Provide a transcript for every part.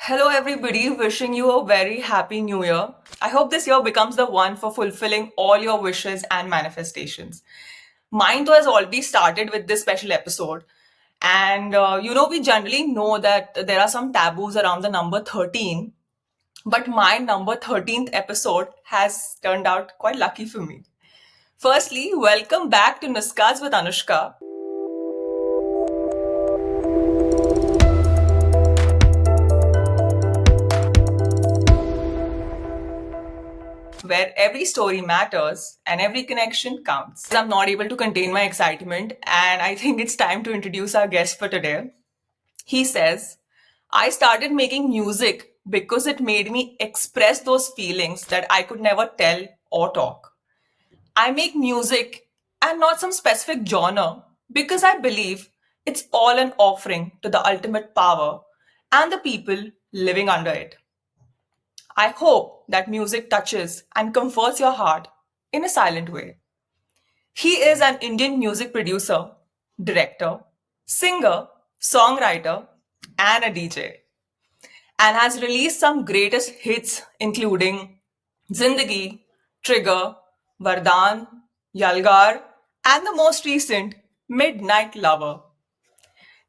Hello, everybody. Wishing you a very happy new year. I hope this year becomes the one for fulfilling all your wishes and manifestations. Mine, though, has already started with this special episode. And, we generally know that there are some taboos around the number 13, but my number 13th episode has turned out quite lucky for me. Firstly, welcome back to Nuskas with Anushka, where every story matters and every connection counts. I'm not able to contain my excitement, and I think it's time to introduce our guest for today. He says, I started making music because it made me express those feelings that I could never tell or talk. I make music and not some specific genre because I believe it's all an offering to the ultimate power and the people living under it. I hope that music touches and comforts your heart in a silent way. He is an Indian music producer, director, singer, songwriter, and a DJ, and has released some greatest hits including Zindagi, Trigger, Vardhan, Yalgar, and the most recent, Midnight Lover.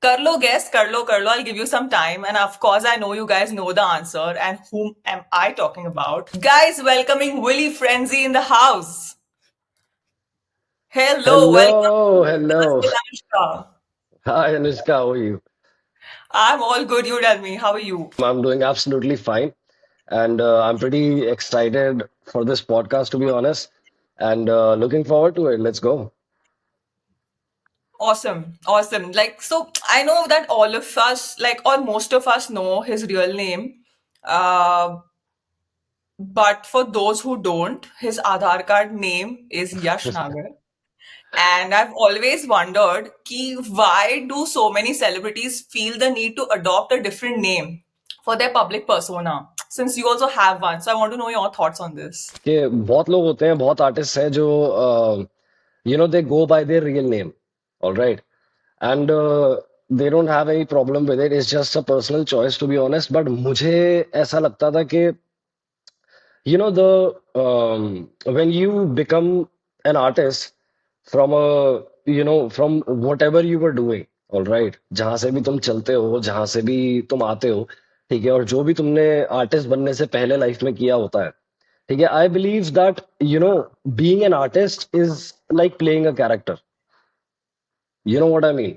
Karlo, guess, Karlo, I'll give you some time. And of course, I know you guys know the answer. And whom am I talking about? Guys, welcoming Willie Frenzy in the house. Hello, welcome to Hello, Discuss hello. with Anushka. Hi, Anushka, how are you? I'm all good, you tell me. How are you? I'm doing absolutely fine. And I'm pretty excited for this podcast, to be honest. And looking forward to it. Let's go. Awesome, awesome. So I know that all of us, or most of us know his real name. Uh, but for those who don't, his Aadhaar card name is Yash Nagar. And I've always wondered why do so many celebrities feel the need to adopt a different name for their public persona? Since you also have one, so I want to know your thoughts on this. कि बहुत लोग होते हैं, बहुत artist हैं जो they go by their real name. All right. And they don't have any problem with it. It's just a personal choice, to be honest. But मुझे ऐसा लगता था कि the when you become an artist from a from whatever you were doing, all right, जहां से भी तुम चलते हो, जहां से भी तुम आते हो, ठीक है, और जो भी तुमने आर्टिस्ट बनने से पहले लाइफ में किया होता है, ठीक है, I believe that being an artist is like playing a character. You know what I mean?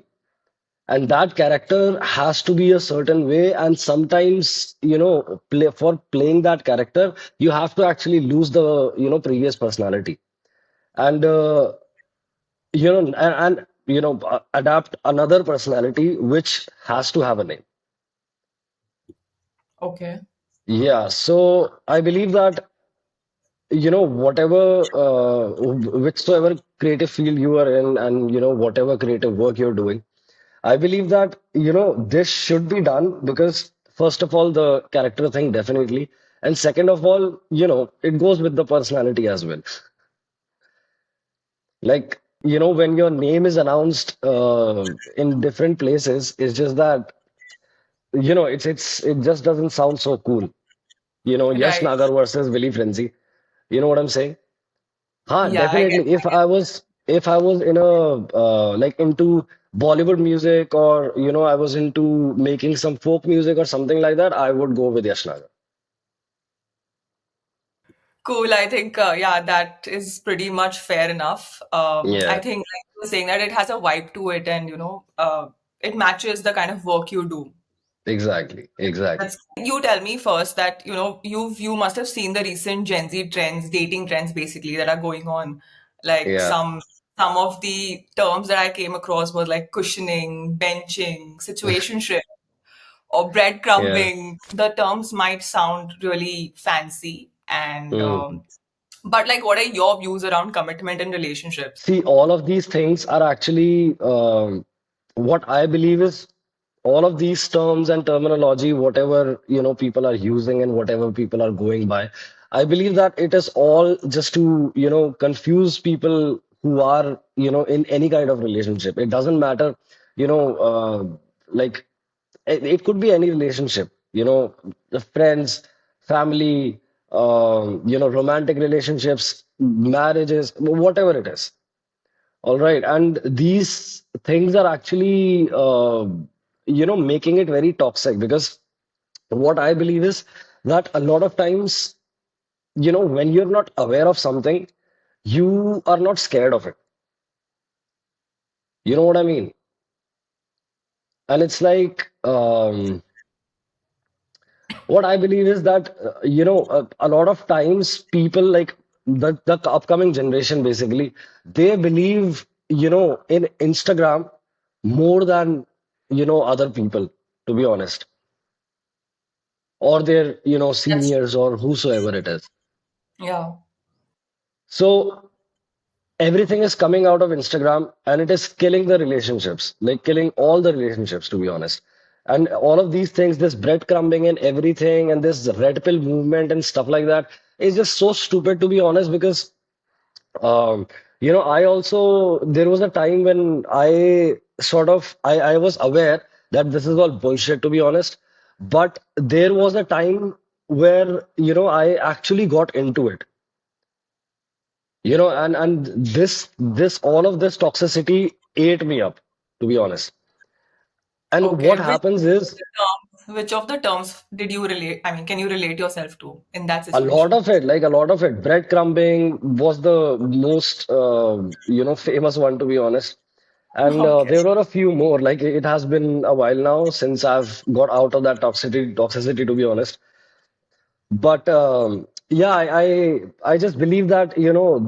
And that character has to be a certain way, and sometimes for playing that character you have to actually lose the previous personality, and adapt another personality which has to have a name. Okay. Yeah, so I believe that whatever whichsoever creative field you are in, and whatever creative work you're doing, I believe that, this should be done because, first of all, the character thing definitely. And second of all, it goes with the personality as well. Like, when your name is announced in different places, it's just that, it just doesn't sound so cool. Yash Right. Nagar versus Willie Frenzy. You know what I'm saying? Huh, Yeah, I get. definitely. If I was in a like into Bollywood music, or I was into making some folk music or something like that, I would go with Yash Nagar. Cool. I think, yeah, that is pretty much fair enough. I Yeah, think, like you were saying, that it has a vibe to it, and it matches the kind of work you do. exactly, exactly. You tell me first that you must have seen the recent Gen Z trends, dating trends basically that are going on. Like Yeah, some of the terms that I came across was like cushioning, benching, situationship, or yeah. breadcrumbing. The terms might sound really fancy, and Mm. but like, what are your views around commitment in relationships? See, all of these things are actually what I believe is all of these terms and terminology, whatever people are using and whatever people are going by. I believe that it is all just to confuse people who are in any kind of relationship. It doesn't matter, like it could be any relationship. you know, the friends, family, romantic relationships, marriages, whatever it is. All right. And these things are actually, making it very toxic because what I believe is that a lot of times, when you're not aware of something, you are not scared of it. You know what I mean? And it's like, what I believe is that, a lot of times people like the upcoming generation basically, they believe, in Instagram more than, other people, to be honest, or their, That's seniors or whosoever it is. yeah. So everything is coming out of Instagram and it is killing the relationships, like killing all the relationships, to be honest. And all of these things, this breadcrumbing and everything, and this red pill movement and stuff like that is just so stupid, to be honest, because, I also, there was a time when I was aware that this is all bullshit, to be honest. But there was a time where, I actually got into it. And this all of this toxicity ate me up, to be honest. And Okay. what happens is Which of the terms did you relate? I mean, can you relate yourself to in that a lot situation? of it, like a lot of it, breadcrumbing was the most famous one, to be honest. And Okay. there were a few more. Like it has been a while now since I've got out of that toxicity, to be honest. But yeah, I just believe that,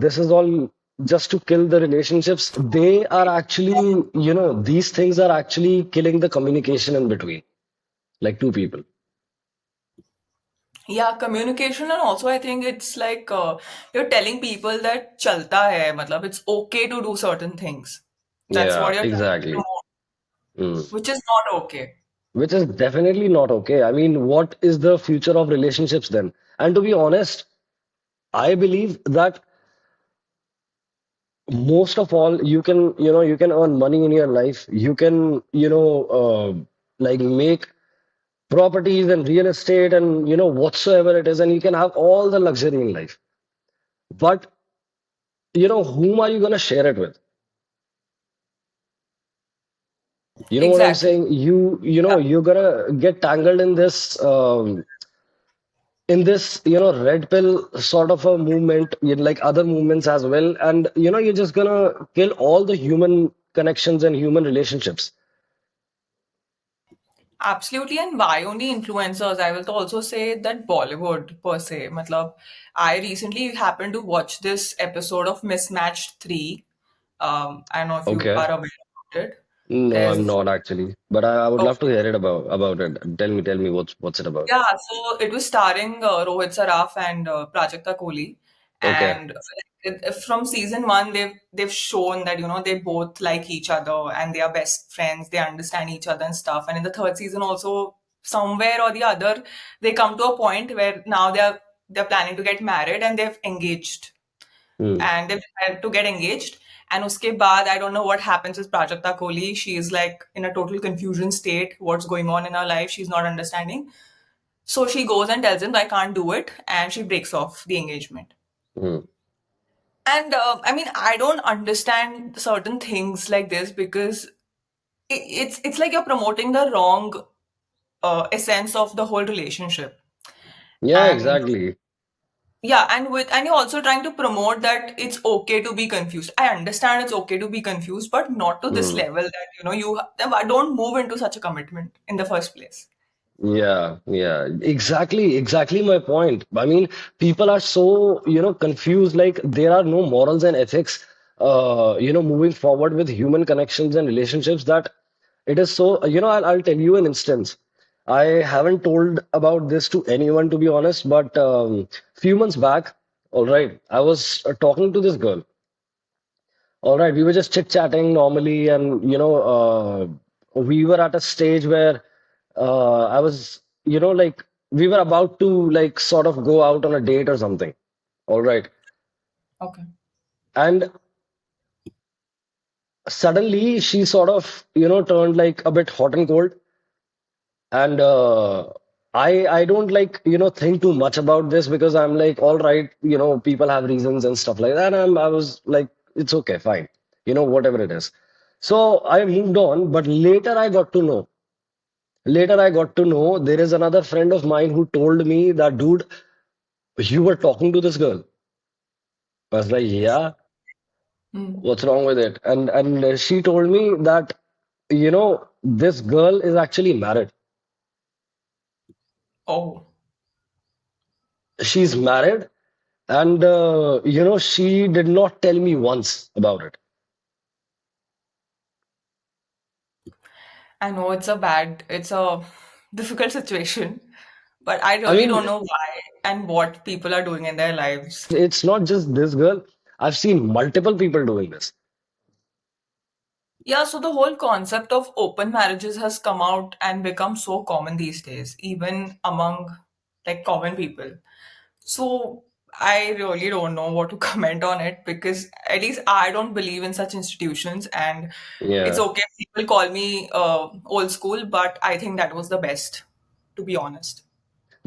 this is all just to kill the relationships. They are actually, these things are actually killing the communication in between, like two people. Yeah, communication, and also I think it's like you're telling people that chalta hai, matlab it's okay to do certain things. That's Yeah, what you're trying to exactly. promote, Mm. which is not okay. Which is definitely not okay. I mean, what is the future of relationships then? And to be honest, I believe that most of all, you can earn money in your life. You can, like make properties and real estate and whatsoever it is, and you can have all the luxury in life, but whom are you going to share it with? You know what I'm Exactly. saying? Yeah. You're gonna get tangled in this red pill sort of a movement, like other movements as well, and you're just gonna kill all the human connections and human relationships. Absolutely, and why only influencers? I will also say that Bollywood per se. Matlab, I recently happened to watch this episode of Mismatched 3. I don't know if you Okay. are aware about it. No, I'm There's not actually, but I would love to okay. hear it about it. Tell me what's it about. Yeah, so it was starring Rohit Saraf and Prajakta Kohli, Okay. and from season one, they've shown that they both like each other and they are best friends. They understand each other and stuff. And in the third season, also somewhere or the other, they come to a point where now they're planning to get married and they've engaged Hmm. and they've had to get engaged. And uske baad, I don't know what happens with Prajakta Kohli. She is like in a total confusion state. What's going on in her life? She's not understanding. So she goes and tells him, I can't do it, and she breaks off the engagement. Hmm. And I mean, I don't understand certain things like this because it's like you're promoting the wrong essence of the whole relationship. Yeah, And exactly. yeah, and you're also trying to promote that it's okay to be confused. I understand it's okay to be confused, but not to this Hmm. level that don't move into such a commitment in the first place. Yeah, yeah, exactly my point. I mean, people are so, confused, like there are no morals and ethics, moving forward with human connections and relationships that it is so, I'll tell you an instance. I haven't told about this to anyone, to be honest, but few months back, all right, I was talking to this girl. All right, we were just chit-chatting normally, and we were at a stage where I was, like we were about to like sort of go out on a date or something. All right, Okay. and suddenly she sort of, turned like a bit hot and cold, and I don't like, think too much about this because I'm like, all right, people have reasons and stuff like that. And I was like, it's okay, fine. Whatever it is. So I moved on, but later I got to know there is another friend of mine who told me that, dude, you were talking to this girl. I was like, yeah, Hmm. what's wrong with it? And she told me that, this girl is actually married. Oh, She's married, and she did not tell me once about it. I know it's a difficult situation, but I I really mean, don't know why and what people are doing in their lives. it's not just this girl. I've seen multiple people doing this. Yeah, so the whole concept of open marriages has come out and become so common these days, even among like common people. So I really don't know what to comment on it because at least I don't believe in such institutions, and it's Yeah. okay if people call me old school, but I think that was the best, to be honest.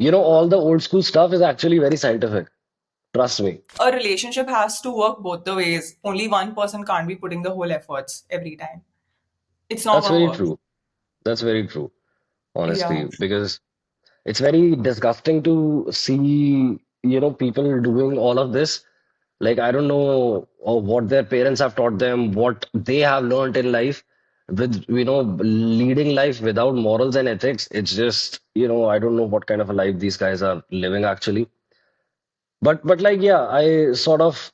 All the old school stuff is actually very scientific. Trust me. A relationship has to work both the ways. Only one person can't be putting the whole efforts every time. It's not That's gonna very work. true. That's very true, Yeah. honestly, because it's very disgusting to see, people doing all of this. Like, I don't know what their parents have taught them, what they have learned in life with, leading life without morals and ethics. It's just, I don't know what kind of a life these guys are living actually. But like, yeah, I sort of,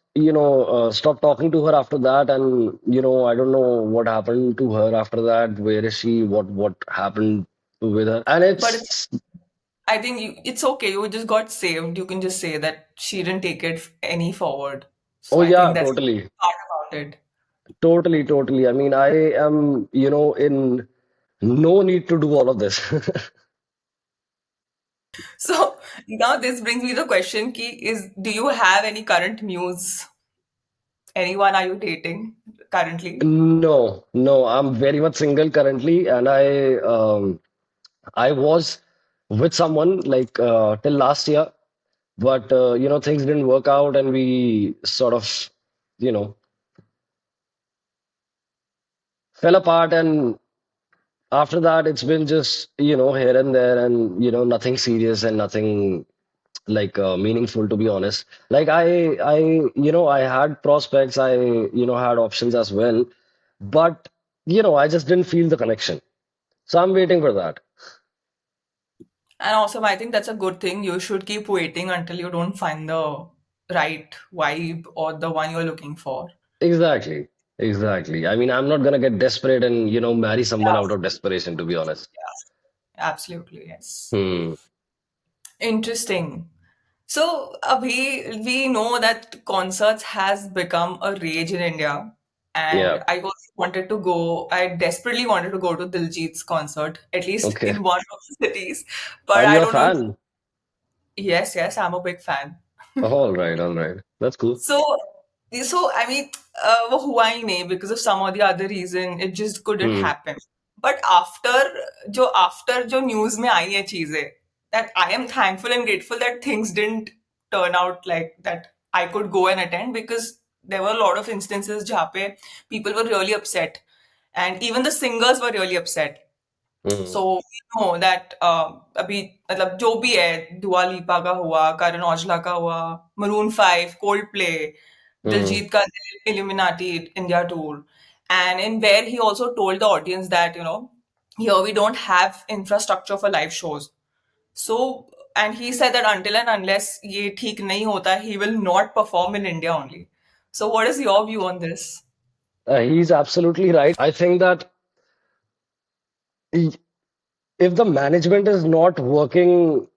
stopped talking to her after that, and I don't know what happened to her after that. Where is she? What happened with her? And But it's, it's I think it's okay. You just got saved. You can just say that she didn't take it any forward. So oh I yeah, think that's totally, the part about it. totally, totally. I mean, I am, in no need to do all of this. So now this brings me to the question ki is do you have any current news? Anyone are you dating currently? No, no, I'm very much single currently, and I was with someone like till last year, but things didn't work out, and we sort of you know fell apart, and after that it's been just here and there, and nothing serious and nothing like meaningful, to be honest. Like I had prospects, I had options as well, but I just didn't feel the connection, so I'm waiting for that. And also, I think that's a good thing. You should keep waiting until you don't find the right vibe or the one you're looking for. Exactly, exactly. I mean, I'm not gonna get desperate and marry someone Yeah, out of desperation, to be honest. absolutely, yes. Hmm. Interesting. So, we know that concerts has become a rage in India, and Yeah. I also wanted to go. I desperately wanted to go to Diljit's concert, at least Okay. in one of the cities. But Are I you a don't know. fan? Yes, yes, I'm a big fan. Oh, all right, all right. That's cool. So, so I mean, वो हुआ ही नहीं because of some or the other reason. It just couldn't Hmm. happen. But after जो news में आई है चीजें, that I am thankful and grateful that things didn't turn out like that. I could go and attend because there were a lot of instances जहाँ पे people were really upset, and even the singers were really upset. Hmm. So we know that अभी मतलब जो भी है दुआ लिपा का हुआ करण औजला का हुआ Maroon Five Coldplay Hmm. Diljit का Illuminati India tour and in where he also told the audience that here we don't have infrastructure for live shows. So and he said that until and unless ये ठीक नहीं होता he will not perform in India only. So what is your view on this? He's absolutely right. I think that i- if the management is not working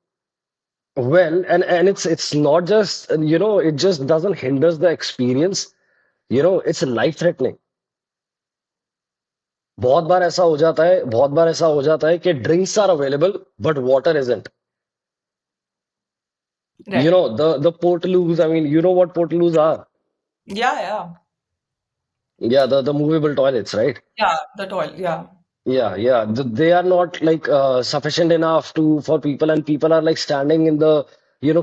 well, and it's not just it just doesn't hinders the experience. It's life threatening. बहुत बार ऐसा हो जाता है कि drinks are available but water isn't. Right. The portaloos, I mean, you know what portaloos are? Yeah, yeah. Yeah, the movable toilets, right? Yeah, the toilet, yeah. Yeah. They are not like sufficient enough to for people, and people are like standing in the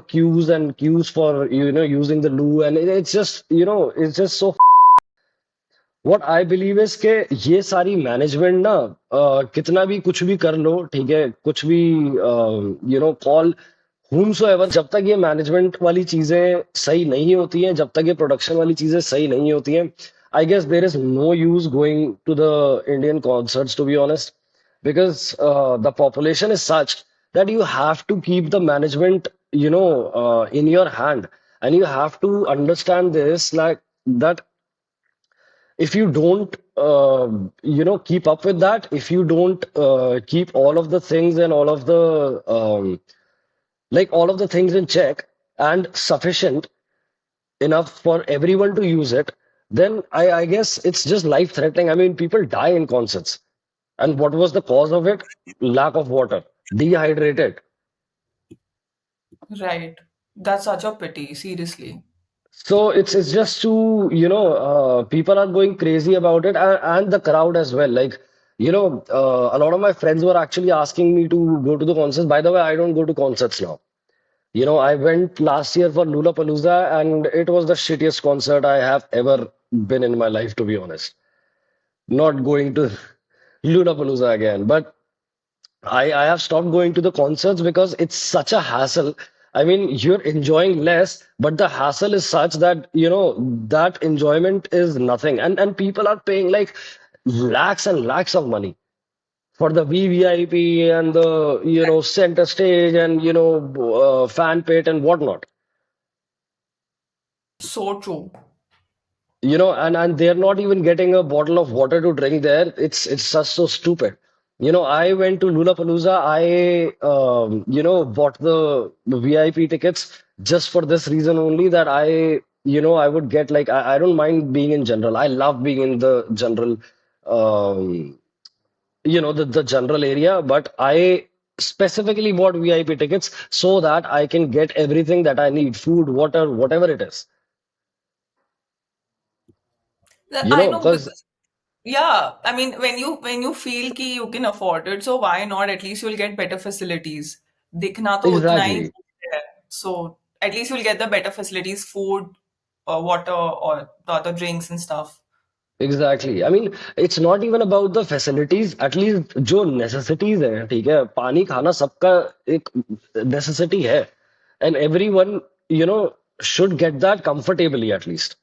queues and queues for using the loo, and it's just it's just so. What I believe is कि ये सारी management ना कितना भी कुछ भी कर लो, ठीक है, कुछ भी कॉल whomsoever, जब तक ये मैनेजमेंट वाली चीजें सही नहीं होती हैं, जब तक ये प्रोडक्शन वाली चीजें सही नहीं होती हैं, I guess there is no use going to the Indian concerts, to be honest, because the population is such that you have to keep the management in your hand, and you have to understand this, like that if you don't keep up with that, if you don't keep all of the things and all of the all of the things in check and sufficient enough for everyone to use it, then I guess it's just life threatening. I mean, people die in concerts, and what was the cause of it? Lack of water, dehydrated. Right. That's such a pity, seriously. So it's just to people are going crazy about it, and the crowd as well. Like a lot of my friends were actually asking me to go to the concerts. By the way, I don't go to concerts now. I went last year for Lollapalooza, and it was the shittiest concert I have ever been in my life, to be honest. Not going to Lollapalooza again, but I have stopped going to the concerts because it's such a hassle. I mean, you're enjoying less, but the hassle is such that, that enjoyment is nothing. And people are paying like lakhs and lakhs of money for the VVIP and the, center stage and, fan pit and whatnot. So true. And they're not even getting a bottle of water to drink there. It's just so stupid. I went to Lollapalooza. I bought the VIP tickets just for this reason only, that I would get like I don't mind being in general. I love being in the general um the general area, but I specifically bought VIP tickets so that I can get everything that I need, food, water, whatever it is. I know Because because yeah, I mean when you feel कि you can afford it, so why not? At least you'll get better facilities. दिखना तो उतना ही exactly. है. So at least you'll get the better facilities, food, or water, or the other drinks and stuff. Exactly. I mean, it's not even about the facilities. At least जो necessities है, ठीक है, पानी खाना सबका एक necessity है, and everyone should get that comfortably at least.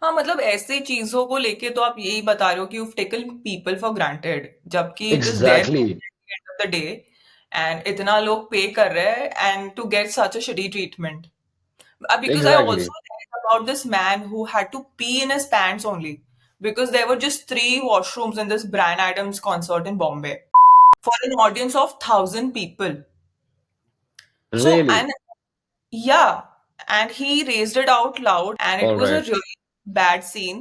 हाँ मतलब ऐसे चीजों को लेके तो आप यही बता रहे हो कि you've taken people for granted, जबकि it is their Exactly. at the end of the day, and इतना लोग पे कर रहे हैं and to get such a shitty treatment. Because I Exactly. also read about this man who had to pee in his pants only because there were just three washrooms in this Bryan Adams concert in Bombay for an audience of 1,000 people. So, Really. and yeah, and he raised it out loud, and it All was a right. really bad scene.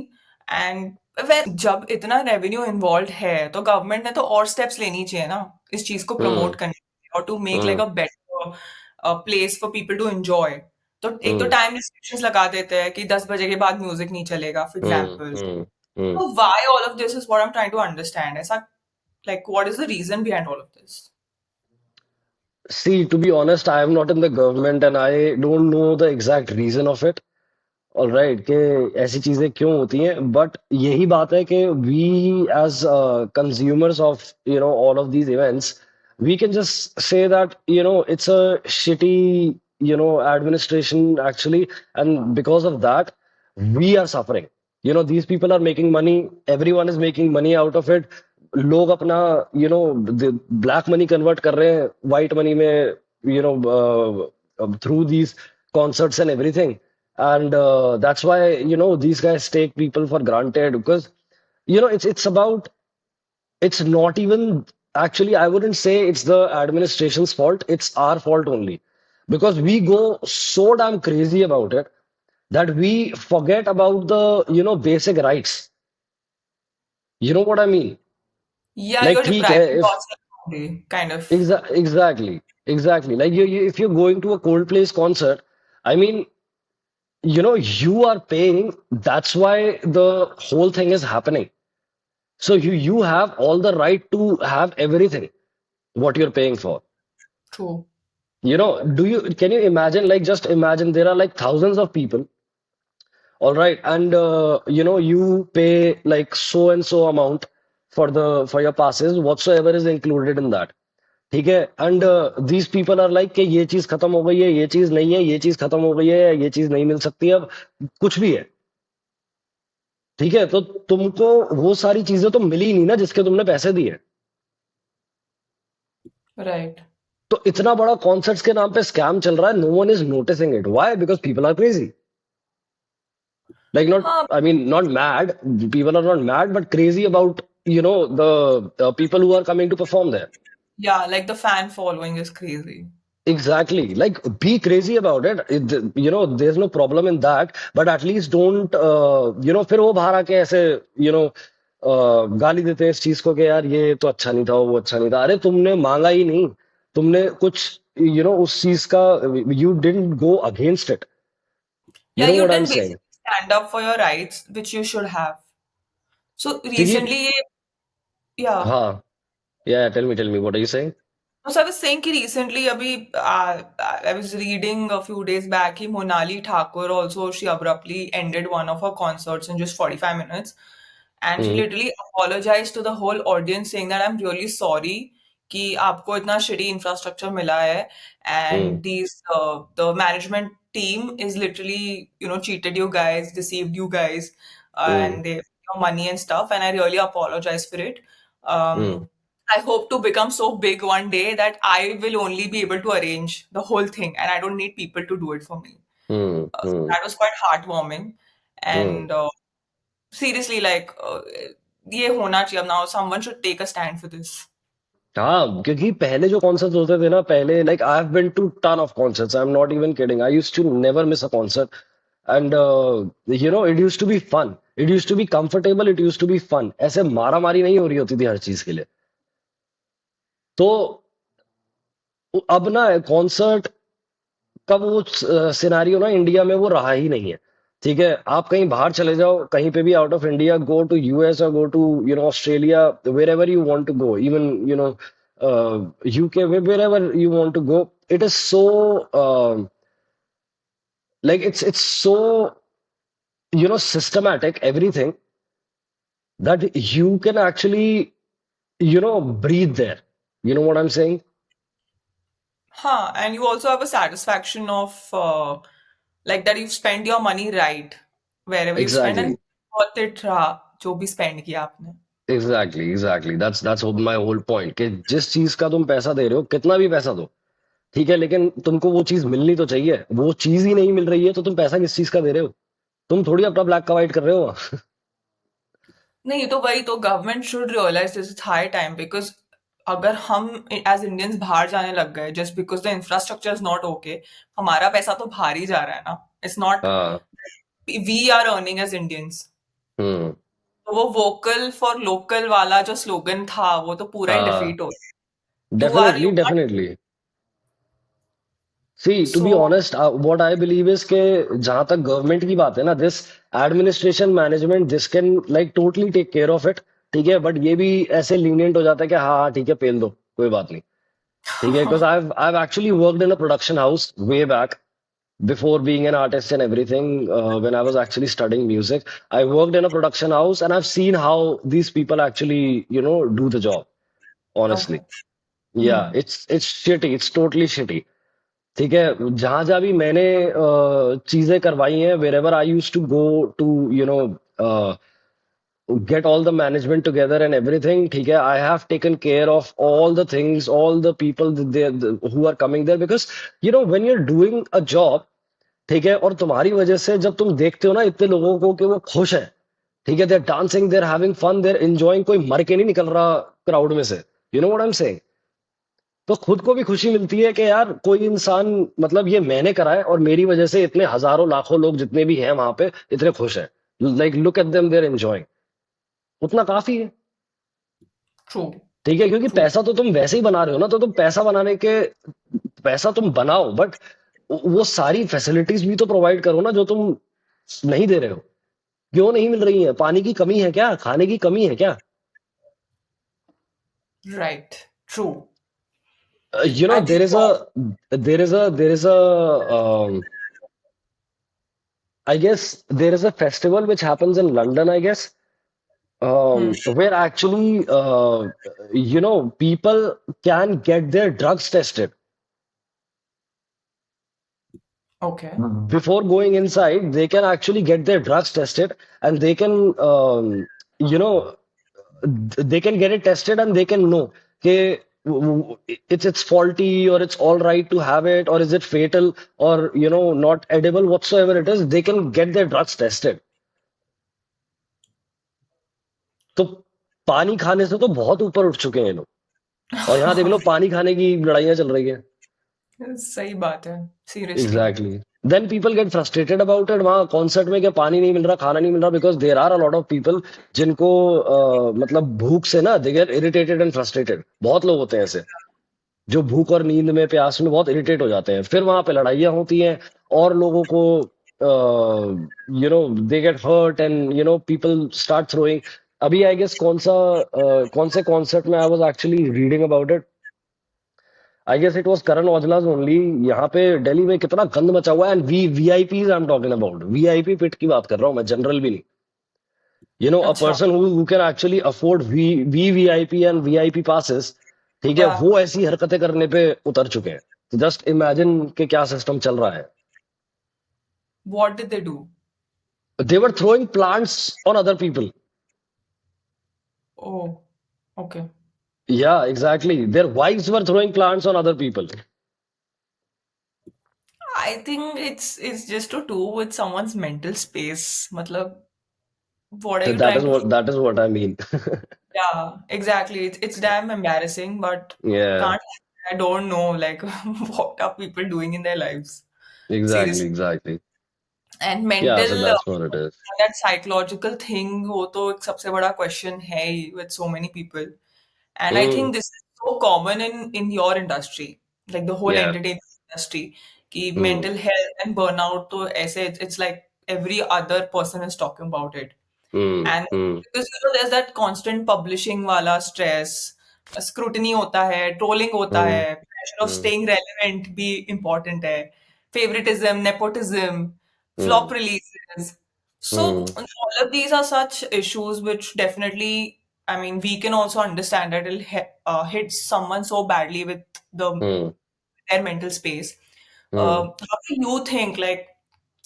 And when जब इतना revenue involve है तो government ने तो और steps लेनी चाहिए ना इस चीज को प्रमोट Hmm. करने के लिए और to make like Hmm. A better place for people to enjoy. तो एक तो Hmm. टाइम रिस्ट्रिक्शंस लगा देते हैं कि 10 बजे के बाद म्यूजिक नहीं चलेगा for Hmm. Example. Hmm. Hmm. So why all of this is what I'm trying to understand. ऐसा like what is the reason behind all of this? See, to be honest, I am not in the government and I don't know the exact reason of it. All right कि ऐसी चीजें क्यों होती हैं, but यही बात है कि we as consumers of all of these events, we can just say that it's a shitty administration actually, and because of that we are suffering. These people are making money, everyone is making money out of it. लोग अपना black money convert कर रहे हैं white money में, through these concerts and everything. And that's why these guys take people for granted, because it's about, it's not even, actually I wouldn't say it's the administration's fault, it's our fault only, because we go so damn crazy about it that we forget about the basic rights. You know what I mean? Yeah, Like you're ठीक है, depriving if yourself of day, kind of. exactly like if you're going to a Coldplay's concert, I mean, you are paying, that's why the whole thing is happening. So you have all the right to have everything what you're paying for. True. Do you can you imagine, like, just imagine there are like thousands of people, all right, and you pay like so and so amount for your passes, whatsoever is included in that. ठीक है, and these people are like कि ये चीज खत्म हो गई है, ये चीज नहीं है, ये चीज खत्म हो गई है, ये चीज नहीं मिल सकती अब, कुछ भी है। ठीक है, तो तुमको वो सारी चीजें तो मिली नहीं ना जिसके तुमने पैसे दिए। Right. तो इतना बड़ा कॉन्सर्ट्स के नाम पे स्कैम चल रहा है, no one is noticing it, why? Because people are crazy, like, not, हाँ, I mean, not mad, people are not mad, but crazy about the people who are coming to perform there. yeah, like the fan following is crazy. Exactly. Like, be crazy about it. There's no problem in that. But at least don't, फिर वो बाहर आके ऐसे, गाली देते हैं इस चीज को कि यार ये तो अच्छा नहीं था, वो अच्छा नहीं था। अरे तुमने मांगा ही नहीं, तुमने कुछ, उस चीज का, you didn't go against it. You Yeah, no you what I am didn't saying? basically stand up for your rights, which you should have. So क्योंकि, recently, yeah. हाँ, या tell me what are you saying? So I was saying कि recently अभी I was reading a few days back कि Monali Thakur also she abruptly ended one of her concerts in just 45 minutes, and she hmm, literally apologized to the whole audience saying that I'm really sorry कि आपको इतना shitty infrastructure मिला है, हम्म, and the management team is literally cheated you guys, deceived you guys, hmm, and they your money and stuff, and I really apologize for it. Hmm, I hope to become so big one day that I will only be able to arrange the whole thing and I don't need people to do it for me. Hmm, So hmm, that was quite heartwarming. Hmm. And seriously, like, ये होना चाहिए अब now. Someone should take a stand for this. हाँ, क्योंकि पहले जो concerts होते थे ना, पहले, like, I have been to ton of concerts, I am not even kidding, I used to never miss a concert, and it used to be fun, it used to be comfortable, it used to be fun, ऐसे मारा मारी नहीं हो रही होती थी हर चीज के लिए। तो अब ना कॉन्सर्ट का वो सिनेरियो ना इंडिया में वो रहा ही नहीं है। ठीक है, आप कहीं बाहर चले जाओ, कहीं पे भी out of India, go to US और go to Australia, wherever you want to go, even UK, wherever you want to go, it is so, like, it's so, systematic, everything, that you can actually, breathe there. You know what I'm saying? Huh, and you also have a satisfaction of like that you've spent your money right wherever you spend and Exactly. worth it रहा जो भी spend किया आपने. Exactly that's my whole point, कि जिस चीज का तुम पैसा दे रहे हो, कितना भी पैसा दो, ठीक है, लेकिन तुमको वो चीज मिलनी तो चाहिए। वो चीज ही नहीं मिल रही है तो तुम पैसा किस चीज का दे रहे हो? तुम थोड़ी अपना ब्लैक का वाइट कर रहे हो। नहीं तो वही तो government should realize this is high time because अगर हम एज इंडियंस बाहर जाने लग गए just because the infrastructure is not okay हमारा पैसा तो बाहर ही जा रहा है ना इट्स नॉट हाँ। We are earning as Indians hmm. तो वो वोकल फॉर लोकल वाला जो स्लोगन था वो तो पूरा ही हाँ, डिफीट हो गया definitely you are definitely. See, to be so honest, what I believe is के, जहां तक गवर्नमेंट की बात है ना, this administration management, this can like totally take care of it. ठीक है, बट ये भी ऐसे लीनियंट हो जाता है कि हाँ हाँ ठीक है, पेल दो, कोई बात नहीं। ठीक है, because I've actually worked in a production house way back, before being an artist and everything. When I was actually studying music, I worked in a production house, and I've seen how these people actually, do the job, honestly. Okay Yeah, it's shitty, it's totally shitty. ठीक है, जहां जहां भी मैंने चीजें करवाई हैं, wherever I used to go to, get all the management together and everything, ठीक है, I have taken care of all the things, all the people that who are coming there, because when you're doing a job, ठीक है, और तुम्हारी वजह से जब तुम देखते हो ना इतने लोगों को कि वो खुश है, ठीक है, देर डांसिंग, देर हैविंग फन, देर एंजॉइंग, कोई मर के नहीं निकल रहा क्राउड में से, you know what I am saying? तो खुद को भी खुशी मिलती है कि यार कोई इंसान, मतलब ये मैंने करा है और मेरी वजह से इतने हजारों लाखों लोग जितने भी हैं वहां पे इतने खुश हैं, like, look at them, there enjoying, उतना काफी है। ट्रू ठीक है, क्योंकि ट्रू पैसा तो तुम वैसे ही बना रहे हो ना, तो तुम पैसा बनाने के, पैसा तुम बनाओ, बट वो सारी फैसिलिटीज भी तो प्रोवाइड करो ना जो तुम नहीं दे रहे हो। क्यों नहीं मिल रही है? पानी की कमी है क्या? खाने की कमी है क्या? Right. True. You know, I think I guess there is a festival which happens in London, I guess, hmm, where actually, people can get their drugs tested okay. before going inside. They can actually get their drugs tested, and they can, you know, they can get it tested, and they can know okay, it's faulty, or it's all right to have it, or is it fatal, or not edible whatsoever it is. They can get their drugs tested. तो पानी खाने से तो बहुत ऊपर उठ चुके हैं ये लोग। और यहाँ देख लो, पानी खाने की लड़ाइयाँ चल रही है। सही बात है। Seriously. Exactly. Then people get frustrated about it. वहाँ कॉन्सर्ट में क्या पानी नहीं मिल रहा, खाना नहीं मिल रहा, because there are a lot of people जिनको मतलब भूख से ना they get irritated and frustrated. बहुत लोग होते हैं ऐसे जो भूख और नींद में, प्यास में बहुत इरिटेट हो जाते हैं। फिर वहां पे लड़ाइयाँ होती हैं, और लोगों को they get hurt, and people start throwing. अभी आई गेस कौन से कॉन्सर्ट में I was actually reading about it. I guess it was Karan Aujla's only. यहाँ पे दिल्ली में कितना गंद मचा हुआ है। And VIP I am talking about, VIP pit की बात कर रहा हूँ मैं, जनरल भी नहीं। अ अच्छा। Person who can actually afford VVIP and VIP passes, ठीक है, या वो ऐसी हरकतें करने पे उतर चुके हैं। तो जस्ट इमेजिन कि क्या सिस्टम चल रहा है। What did they do? They were throwing plants on other people. Oh, okay. Yeah exactly, their wives were throwing plants on other people. I think it's just to do with someone's mental space. मतलब what are you that is trying to what that is what I mean. yeah, exactly. It's damn embarrassing, but या can't I don't know like what are people doing in their lives? Exactly Seriously. Exactly. And या सो mental that's what it is. that psychological thing वो तो एक सबसे बड़ा question है ही with so many people. And I hmm. think this is so common in your industry, like the whole या। entertainment industry, कि हम्म। mental health and burnout तो ऐसे it's like every other person is talking about it. Hmm. And hmm. because there's that constant publishing वाला stress, scrutiny होता है, trolling होता हम्म। है, pressure of hmm. staying relevant भी important है, favoritism, nepotism, hmm. flop releases. So hmm. all of these are such issues which definitely, I mean, we can also understand that it'll hit someone so badly with hmm. their mental space. Hmm. How do you think, like,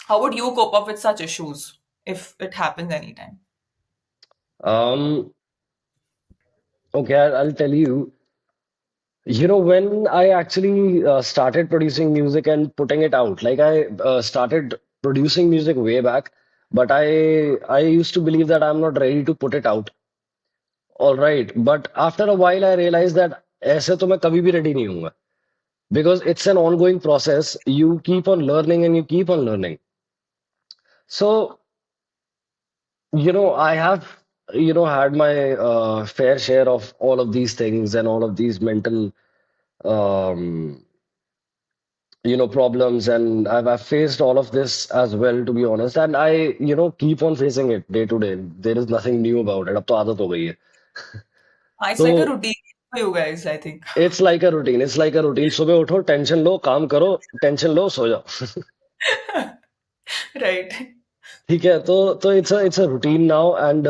how would you cope up with such issues if it happens anytime? Um, okay, I'll tell you. When I actually started producing music and putting it out, like I started producing music way back, but I used to believe that I'm not ready to put it out. All right, but after a while I realized that ऐसे तो मैं कभी भी ready नहीं हूँगा, because it's an ongoing process. You keep on learning and you keep on learning. So, I have, had my fair share of all of these things and all of these mental, um, problems, and I've faced all of this as well, to be honest. And I, keep on facing it day to day. There is nothing new about it. अब तो आदत हो गई है. It's like a तो routine for you guys, I think. it's like a routine. It's like a routine. सुबह उठो, tension लो, काम करो, टेंशन लो, सो जाओ. Right. ठीक है, तो it's a routine now, and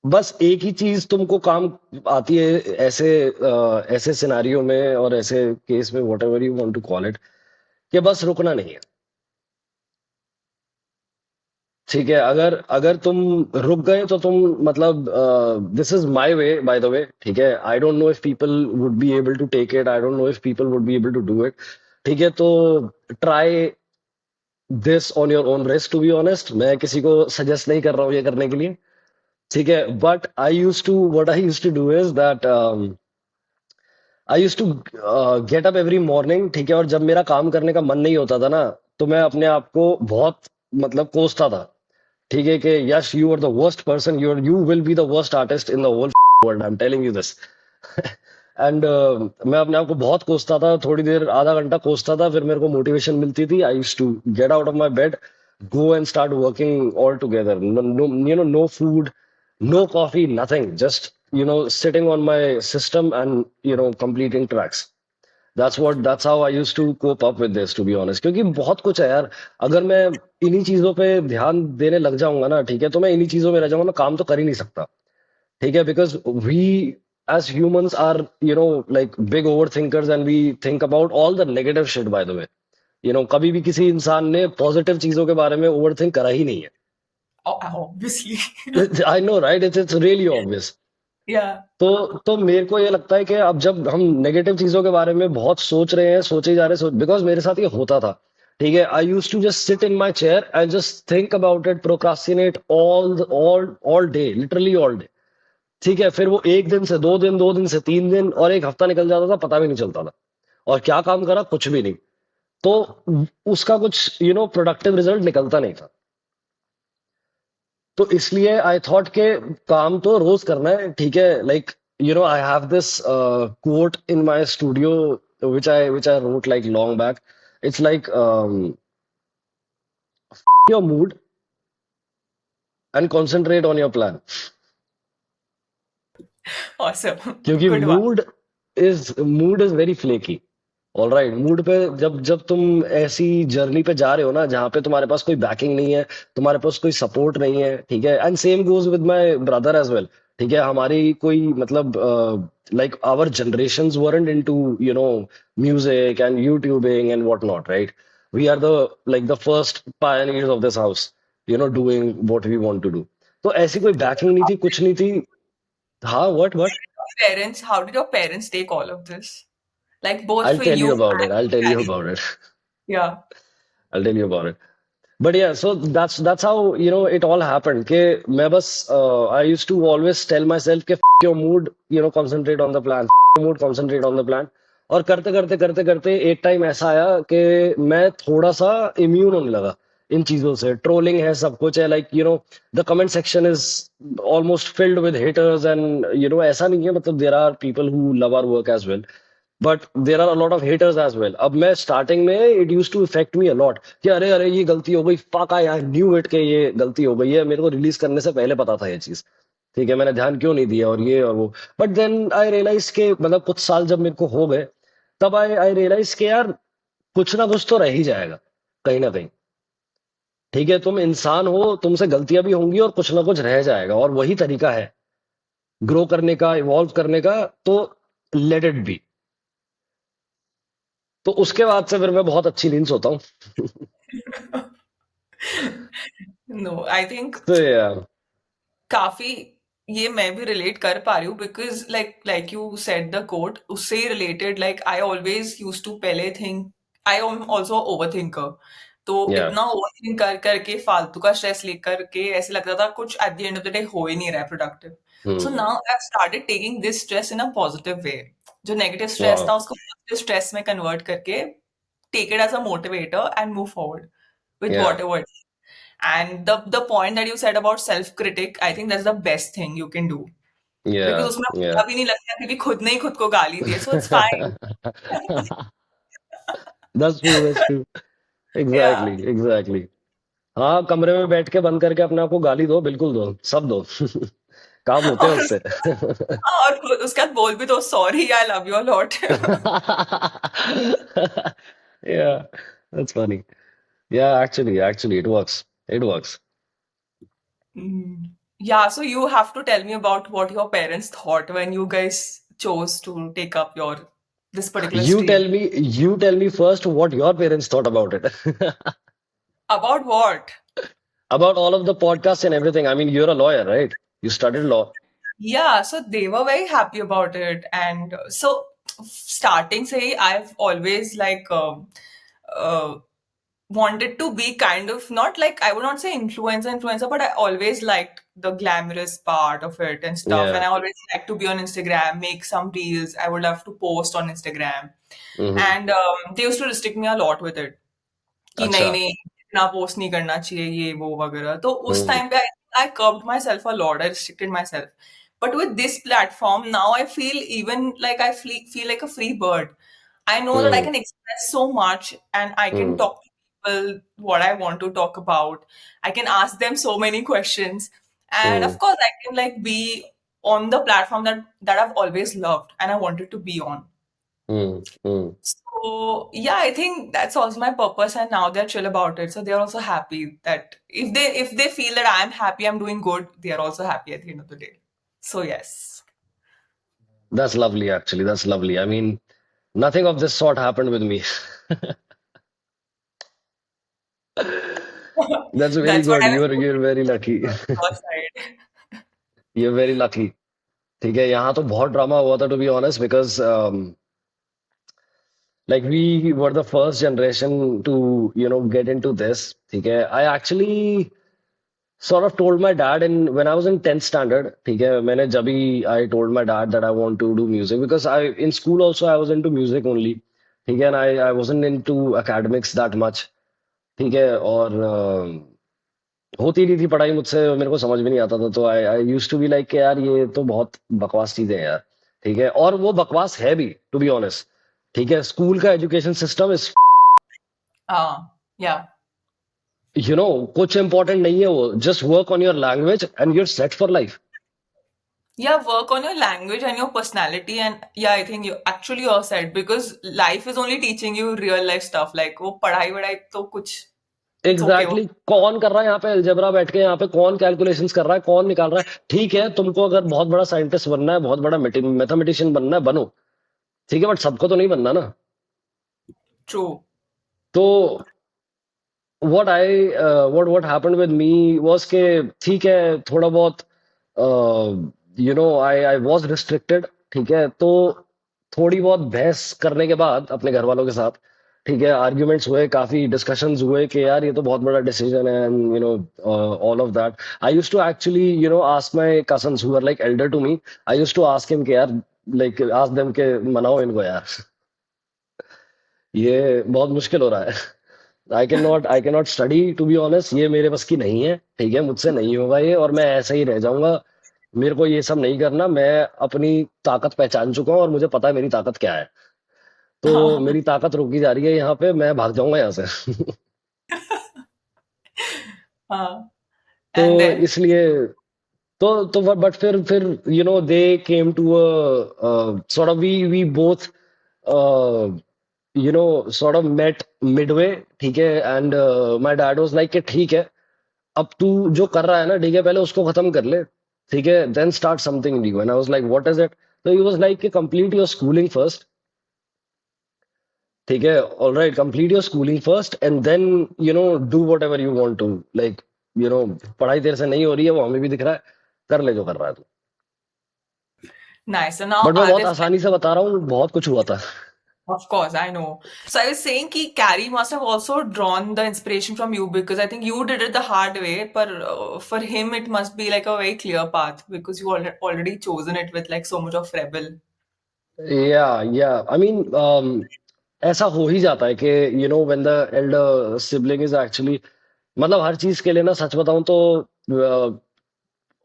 बस एक ही चीज तुमको काम आती है ऐसे सिनारियो में, और ऐसे केस में, whatever you want to call it, कि बस रुकना नहीं है। ठीक है, अगर अगर तुम रुक गए तो तुम मतलब, this is my way by the way, ठीक है। I don't know if people would be able to take it, I don't know if people would be able to do it. ठीक है, तो try this on your own risk, to be honest. मैं किसी को suggest नहीं कर रहा हूँ ये करने के लिए, ठीक है। But I use to what I use to do is that I use to get up every morning, ठीक है। और जब मेरा काम करने का मन नहीं होता था ना, तो मैं अपने आप को बहुत मतलब कोसता था, ठीक है, कि yes, you are the worst person, you will be the worst artist in the whole world, I am telling you this. And मैं अपने आप को बहुत कोसता था, थोड़ी देर, आधा घंटा कोसता था, फिर मेरे को मोटिवेशन मिलती थी। I use to get out of my bed, go and start working all together. No, no, no food, no coffee, nothing. Just sitting on my system and completing tracks. That's how I used to cope up with this, to be honest. क्योंकि बहुत कुछ है यार. अगर मैं इन्हीं चीजों पे ध्यान देने लग जाऊंगा ना, ठीक है, तो मैं इन्हीं चीजों में रह जाऊंगा, मैं काम तो कर ही नहीं सकता. ठीक है, because we as humans are, like big overthinkers, and we think about all the negative shit, by the way. कभी भी किसी इंसान ने पॉजिटिव चीजों के बारे में ओवरथिंक करा ही नहीं Obviously. है. I know, right? It's really obvious. Yeah. तो मेरे को ये लगता है कि अब जब हम नेगेटिव चीजों के बारे में बहुत सोच रहे हैं, सोचे जा रहे हैं, बिकॉज मेरे साथ ये होता था. ठीक है, I use to just sit in my chair and just think about it, procrastinate all day, literally all day. ठीक है, फिर वो एक दिन से 2 दिन, 2 दिन से 3 दिन, और एक हफ्ता निकल जाता था, पता भी नहीं चलता था. और क्या काम करा? कुछ भी नहीं. तो उसका कुछ प्रोडक्टिव रिजल्ट निकलता नहीं था. तो इसलिए आई थॉट के काम तो रोज करना है. ठीक है, like I have this quote in my studio, which I wrote like long back. It's like, your mood and concentrate on your plan. Awesome. क्योंकि Good one. Mood is very flaky. All right, mood पे जब जब तुम ऐसी journey पे जा रहे हो ना, जहाँ पे तुम्हारे पास कोई बैकिंग नहीं है, तुम्हारे पास कोई सपोर्ट नहीं है. ठीक है, and same goes with my brother as well. ठीक है, हमारी कोई मतलब, like our generations weren't into music and YouTubing and whatnot, right? We are the like the first pioneers of this house, doing what we want to do. तो ऐसी कोई banking नहीं थी, कुछ नहीं थी. हाँ, what? How did your parents take all of this? Like both I'll for tell you you about it. and I'll tell you Harry? about it. Yeah. I'll tell you about it. But yeah, so that's how it all happened. कि मैं बस, I used to always tell myself कि your mood, concentrate on the plan. Your mood, concentrate on the plan. और करते करते करते करते एक टाइम ऐसा आया कि मैं थोड़ा सा इम्यून होने लगा इन चीजों से. ट्रोलिंग है, सब कुछ है, like the comment section is almost filled with haters, and ऐसा नहीं है, मतलब there are people who love our work as well, but there are lot of haters as well. अब मैं स्टार्टिंग में, it use to affect me a lot कि अरे अरे ये गलती हो गई, फक, आई न्यू इट के ये गलती हो गई है, मेरे को रिलीज करने से पहले पता था ये चीज. ठीक है, मैंने ध्यान क्यों नहीं दिया, और ये और वो. बट देन आई रियलाइज के, मतलब कुछ साल जब मेरे को हो गए, तब आई आई रियलाइज के यार, कुछ ना कुछ तो रह ही जाएगा, कहीं ना कहीं. ठीक है, तुम इंसान हो, तुमसे गलतियां भी होंगी और कुछ ना कुछ रह जाएगा, और वही तरीका है ग्रो करने का, इवॉल्व करने का. तो लेट इट बी. तो उसके बाद से फिर मैं बहुत अच्छी नींद सोता हूँ. No, I think तो यार, काफी ये मैं भी रिलेट कर पा रही हूँ because like you said the quote उससे ही related like I always use to पहले think I am also over thinker तो या. इतना ओवर थिंक कर करके फालतू का स्ट्रेस लेकर के ऐसे लगता था कुछ at the end of the day हो ही नहीं रहा है productive so hmm. Now I started taking this stress in a positive way जो नेगेटिव स्ट्रेस वाह. था उसको पॉजिटिव स्ट्रेस में कन्वर्ट करके take it as a motivator and move forward with yeah. whatever it is. And the point that you said about self-critic, I think that's the best thing you can do. या. Because उसमें या. बुरा भी नहीं लगता क्योंकि खुद ने ही खुद को गाली दी है, so it's fine. That's true, that's true. Yeah. Exactly, exactly. हाँ, कमरे में बैठ के बंद करके अपने आप को गाली दो, बिल्कुल दो, सब दो. काम होते हैं और उससे. और उसके बाद बोल भी दो sorry I love you a lot. Yeah, that's funny. Yeah, actually, it works. It works. Yeah, so you have to tell me about what your parents thought when you guys chose to take up your this particular stream. You tell me first what your parents thought about it. About what? About all of the podcasts and everything. I mean, you're a lawyer, right? You studied law. Yeah, so they were very happy about it. And so starting say I've always uh, wanted to be kind of not like I would not say influencer, but I always liked the glamorous part of it and stuff. And Yeah. I always like to be on Instagram, make some reels. I would love to post on Instagram. Mm-hmm. And they used to restrict me a lot with it. कि अच्छा. नहीं नहीं इतना post नहीं करना चाहिए ये वो वगैरह तो उस Mm-hmm. टाइम पे I curbed myself a lot I restricted myself but with this platform now I feel even like I feel like a free bird I know that I Mm-hmm. can express so much and I can Mm-hmm. talk to people what I want to talk about. I can ask them so many questions. And of Mm-hmm. course, I can like be on the platform that I've always loved and I wanted to be on. Hmm. So yeah, I think that's also my purpose, and now they're chill about it. So they're also happy that if they feel that I'm happy, I'm doing good, they are also happy at the end of the day. So yes. That's lovely, actually. That's lovely. I mean, nothing of this sort happened with me. That's very That's what good. I was You're hoping very lucky. from your side. You're very lucky. ठीक है, यहाँ तो बहुत drama हुआ था, to be honest, because like we were the first generation to, get into this. ठीक है, I actually sort of told my dad in when I was in 10th standard. ठीक है, मैंने जब भी I told my dad that I want to do music because I in school also I was into music only. ठीक है, and I wasn't into academics that much. ठीक है, और होती नहीं थी पढ़ाई मुझसे, मेरे को समझ भी नहीं आता था, तो I I used to be like कि यार ये तो बहुत बकवास चीजें हैं यार। ठीक है, और वो बकवास है भी, टू बी ऑनेस्ट। ठीक है, स्कूल का एजुकेशन सिस्टम इज, Yeah. कुछ इंपॉर्टेंट नहीं है वो, just work on your language and you're set for life. Yeah, work on your language and your personality, and yeah, I think you're said, because life is only teaching you real life stuff. Like वो पढ़ाई वढ़ाई तो कुछ it's okay वो. Exactly कौन कर रहा है यहाँ पे अलजेब्रा बैठ के, यहाँ पे कौन कैलकुलेशंस कर रहा है, कौन निकाल रहा है। ठीक है, तुमको अगर बहुत बड़ा साइंटिस्ट बनना है, बहुत बड़ा मैथमेटिशियन बनना है, बनो। ठीक है, बट सबको तो नहीं बनना ना। True. तो what happened with me was के ठीक है, थोड़ा बहुत I was restricted। ठीक है, तो थोड़ी बहुत बहस करने के बाद अपने घर वालों के साथ, ठीक है, आर्ग्यूमेंट्स हुए, काफी डिस्कशंस हुए कि यार ये तो बहुत बड़ा डिसीजन है, and all of that. I used to actually ask my cousins who are like elder to me. I used to ask him कि यार, लाइक आस्क देम के मनाओ इनको यार। ये बहुत मुश्किल हो रहा है। I can not study, to be honest, ये मेरे बस की नहीं है। ठीक है, मुझसे नहीं होगा ये, और मैं ऐसे ही रह जाऊंगा। मेरे को ये सब नहीं करना, मैं अपनी ताकत पहचान चुका हूँ और मुझे पता है मेरी ताकत क्या है। तो मेरी ताकत रोकी जा रही है यहाँ पे, मैं भाग जाऊंगा यहाँ से। हाँ. तो And then इसलिए तो बट फिर they came to sort of we both sort of met midway. ठीक है, and my dad was like कि ठीक है, अब तू जो कर रहा है ना, ठीक है, पहले उसको खत्म कर ले। ठीक है, then start something new. And I was like what is it? तो ही वाज लाइक कि कंप्लीट योर स्कूलिंग फर्स्ट। ठीक है, alright, complete your schooling first and then do whatever you want to, like पढ़ाई तेरे से नहीं हो रही है, वो हमें भी दिख रहा है, कर ले जो कर रहा है तू। nice. So now बट मैं are बहुत they आसानी से बता रहा हूँ, बहुत कुछ हुआ था। Of course, I know. So I was saying कि Carrie must have also drawn the inspiration from you, because I think you did it the hard way, but for him it must be like a very clear path because you already chosen it with like so much of rebel. या I mean ऐसा हो ही जाता है कि when the Elder sibling is actually, मतलब हर चीज के लिए ना, सच बताऊं तो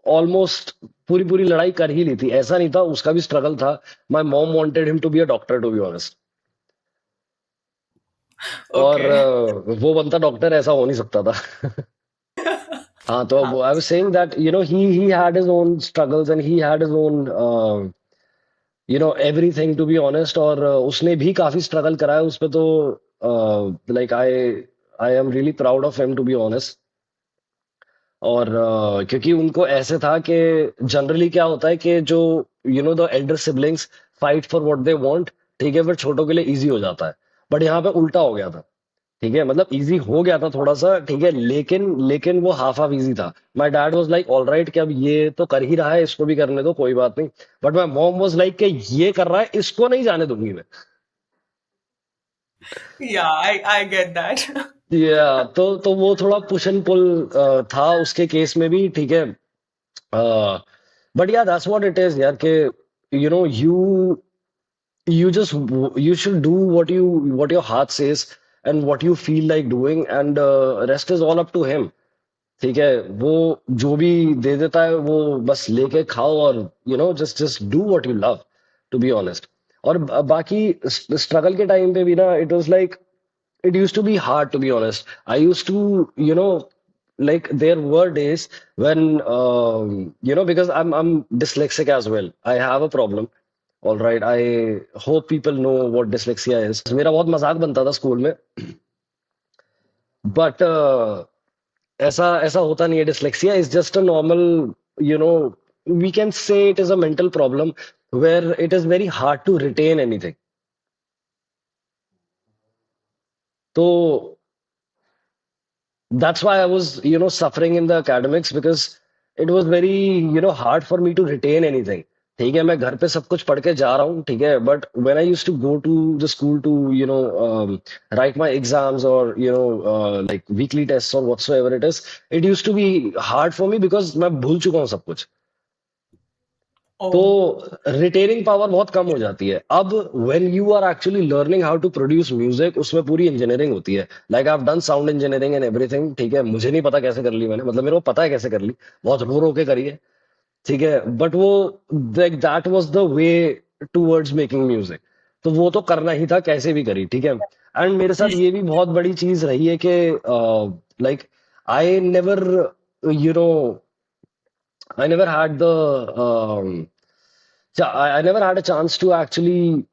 ऑलमोस्ट पूरी पूरी लड़ाई कर ही ली थी। ऐसा नहीं था, उसका भी स्ट्रगल था। My mom wanted him to be a doctor, to be honest. और Okay. वो बनता डॉक्टर, ऐसा हो नहीं सकता था। हाँ, तो हाँ. I was saying that he had his own struggles and he had his own everything, to be honest. और उसने भी काफी स्ट्रगल करा है उस पे, तो like I am really proud of him, to be honest. और क्योंकि उनको ऐसे था कि जनरली क्या होता है कि जो the Elder siblings fight for what they want. ठीक है, फिर छोटों के लिए इजी हो जाता है। बट यहाँ पे उल्टा हो गया था। ठीक है, मतलब इजी हो गया था थोड़ा सा। ठीक है, लेकिन लेकिन वो हाफ हाफ इजी था। My dad was like all right कि अब ये तो कर ही रहा है, इसको भी करने दो, कोई बात नहीं। But my mom was like कि ये कर रहा है, इसको नहीं जाने दूंगी मैं। Yeah, I get that. या तो वो थोड़ा पुश एंड पुल था उसके केस में भी। ठीक है, बट या दैट्स व्हाट इट इज यार, के you just you should do what your heart says and what you feel like doing, and rest is all up to him। ठीक है, वो जो भी दे देता है वो बस लेके खाओ, और just do what you love, to be honest. और बाकी स्ट्रगल के टाइम पे भी ना, it was like, it used to be hard, to be honest। I used to, like there were days when because I'm dyslexic as well. I have a problem. All right. I hope people know what dyslexia is. मेरा बहुत मजाक बनता था school में, but ऐसा ऐसा होता नहीं है. Dyslexia is just a normal, you know, we can say it is a mental problem where it is very hard to retain anything. So that's why I was, suffering in the academics because it was very, hard for me to retain anything. ठीक है, मैं घर पे सब कुछ पढ़ के जा रहा हूँ, ठीक है, but when I used to go to the school to write my exams और लाइक वीकली टेस्ट और whatsoever it is, it used to be hard for me because मैं भूल चुका हूँ सब कुछ. तो Oh, रिटेनिंग पावर बहुत कम हो जाती है. अब when you are actually learning how to produce music, उसमें पूरी इंजीनियरिंग होती है. Like I have done sound engineering and everything. ठीक है, मुझे नहीं पता कैसे कर ली मैंने, मतलब मेरे को पता है कैसे कर ली, बहुत रो रो के करी है. ठीक है, बट वो like that was the way towards making music. तो वो तो करना ही था, कैसे भी करी. ठीक है, एंड मेरे साथ ये भी बहुत बड़ी चीज रही है कि like I never you know I never had the yeah, I never had a chance to actually,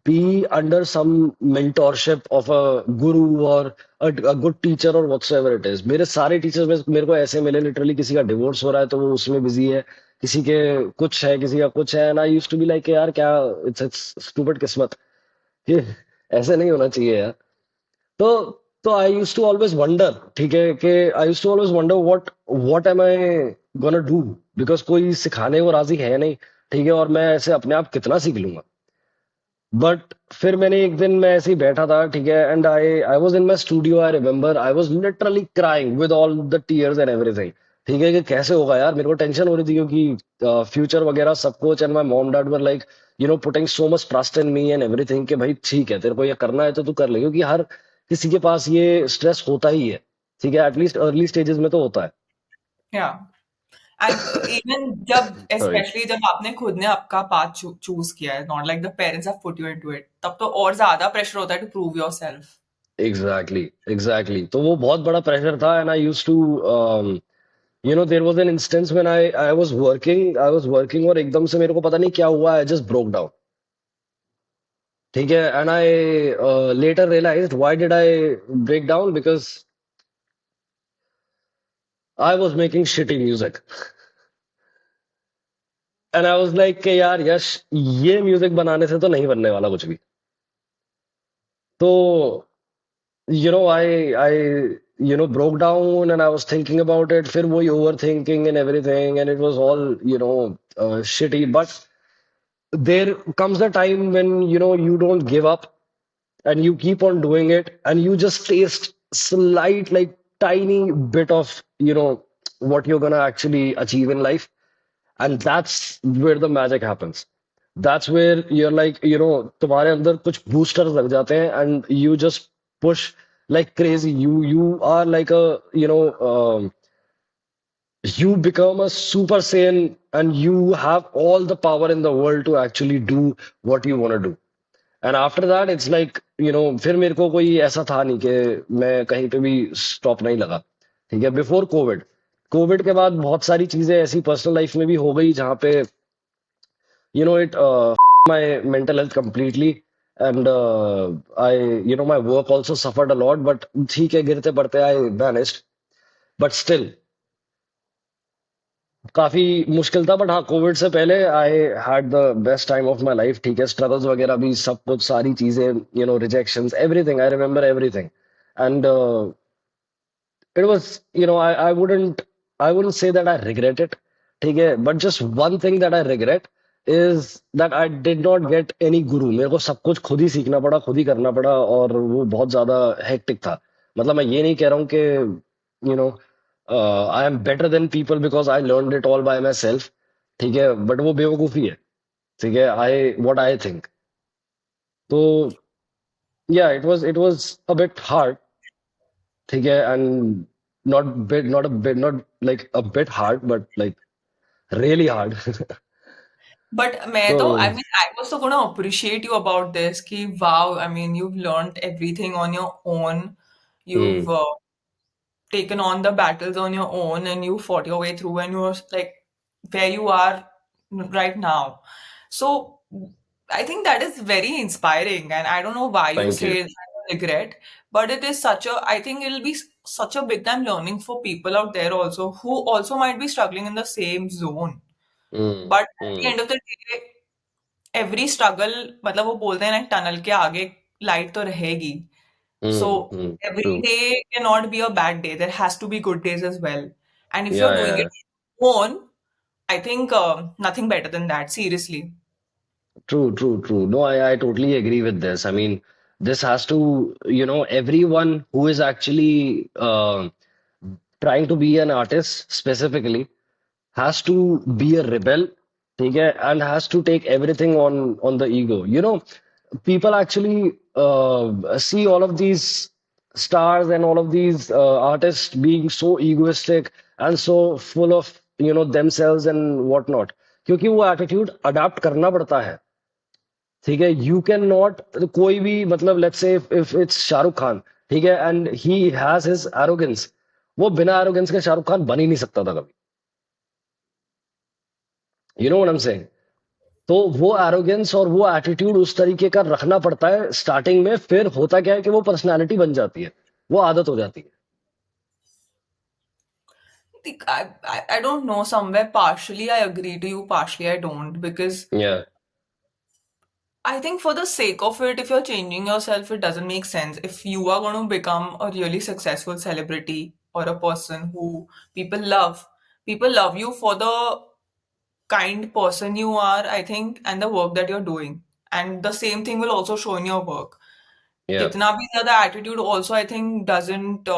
be under some mentorship of a guru or a good teacher or whatsoever it is. मेरे सारे teachers में मेरे को ऐसे मिले, literally किसी का divorce हो रहा है तो वो उसमें बिजी है, किसी के कुछ है, किसी का कुछ है. And I used to be like यार क्या, इट्स स्टूपिड किस्मत, ये ऐसे नहीं होना चाहिए यार. तो तो I used to always wonder, ठीक है, कि I used to always wonder what am I gonna do, because कोई सिखाने को राजी है नहीं. ठीक है, और मैं ऐसे अपने आप कितना सीख लूंगा. बट फिर मैंने एक दिन मैं ऐसे ही बैठा था, ठीक है, and I was in my studio. I remember I was literally crying with all the tears and everything. ठीक है, कि कैसे होगा यार, मेरे को टेंशन हो रही थी क्योंकि फ्यूचर वगैरह सब कुछ. And my mom dad were like putting so much trust in me and everything, कि भाई ठीक है, तेरे को ये करना है तो तू कर ले, क्योंकि हर किसी के पास ये स्ट्रेस होता ही है. ठीक है, एटलीस्ट अर्ली स्टेजेस में तो होता है. yeah. एंड इवन जब राइट. स्पेशली जब आपने खुद ने आपका पाथ चूज किया है, not like the parents have put you into it, तब तो और ज्यादा प्रेशर होता है to prove yourself. Exactly, exactly. तो वो बहुत बड़ा प्रेशर था. And I used to there was an instance when I was working और एकदम से मेरे को पता नहीं क्या हुआ, I just broke down. ठीक है, and I later realized why did I break down, because I was making shitty music. And I was like कि यार यश, ये म्यूजिक बनाने से तो नहीं बनने वाला कुछ भी. तो I broke down and I was thinking about it. फिर वही overthinking and everything, and it was all shitty. But there comes a time when you don't give up and you keep on doing it, and you just taste slight, like tiny bit of what you're gonna actually achieve in life. And that's where the magic happens. That's where you're like, तुम्हारे अंदर कुछ boosters लग जाते हैं and you just push like crazy. You are like a you become a super saiyan, and you have all the power in the world to actually do what you want to do. And after that it's like फिर मेरे को कोई ऐसा था नहीं कि मैं कहीं पे भी स्टॉप नहीं लगा. ठीक है, बिफोर कोविड. कोविड के बाद बहुत सारी चीजें ऐसी पर्सनल लाइफ में भी हो गई जहाँ पे it my mental health completely. And I my work also suffered a lot, but ठीक है, गिरते पड़ते आई मैनेज्ड. बट स्टिल काफी मुश्किल था. बट हाँ, कोविड से पहले I had the best time of my life. ठीक है, स्ट्रगल्स वगैरह भी, सब कुछ, सारी चीजें, rejections, everything, I remember everything. And it was, I wouldn't say that I regret it. ठीक है, but just one thing that I regret is that I did not get any guru. मेरे को सब कुछ खुद ही सीखना पड़ा, खुद ही करना पड़ा, और वो बहुत ज्यादा हेक्टिक था. मतलब मैं ये नहीं कह रहा हूँ कि no I am better than people because I learn it all by myself. ठीक है, बट वो बेवकूफी है. ठीक है, आई थिंक. तो yeah it was a bit hard. ठीक है, and not like a bit hard, but like really hard. But मैं तो तो आई मीन आई वाज तो gonna appreciate you about this कि wow, I mean you've learned everything on your own. Hmm. You've taken on the battles on your own and you fought your way through and you're like where you are right now. So I think that is very inspiring, and I don't know why you Thank you. say regret, but it is such a, I think it'll be such a big time learning for people out there also who also might be struggling in the same zone. Hmm. But at the Hmm. end of the day, every struggle, मतलब वो बोलते हैं ना tunnel के आगे light तो रहेगी. So Hmm. Hmm. every True. day cannot be a bad day. There has to be good days as well. And if you're Yeah, doing yeah. it on, I think nothing better than that. Seriously. True, true, true. No, I totally agree with this. I mean, this has to, everyone who is actually trying to be an artist specifically has to be a rebel, okay, and has to take everything on the ego. People actually see all of these stars and all of these artists being so egoistic and so full of themselves and whatnot. क्योंकि वो attitude adapt करना पड़ता है. ठीक है, you can not, कोई भी मतलब let's say if it's Shahrukh Khan, ठीक है, and he has his arrogance, वो बिना एरोगेंस के शाहरुख खान बन ही नहीं सकता था कभी. You know what I am saying. तो वो एरोगेंस और वो एटीट्यूड उस तरीके का रखना पड़ता है स्टार्टिंग में, फिर होता क्या है कि वो पर्सनालिटी बन जाती है, वो आदत हो जाती I don't know. Somewhere partially I agree to you, partially I don't. Because है. या. I think for the sake of it, if you're changing yourself, it doesn't make sense. If you are going to become a really successful celebrity or a person who people love you for the kind person you are, I think, and the work that you're doing. And the same thing will also show in your work. या. Kitna bhi zyada attitude also, I think, doesn't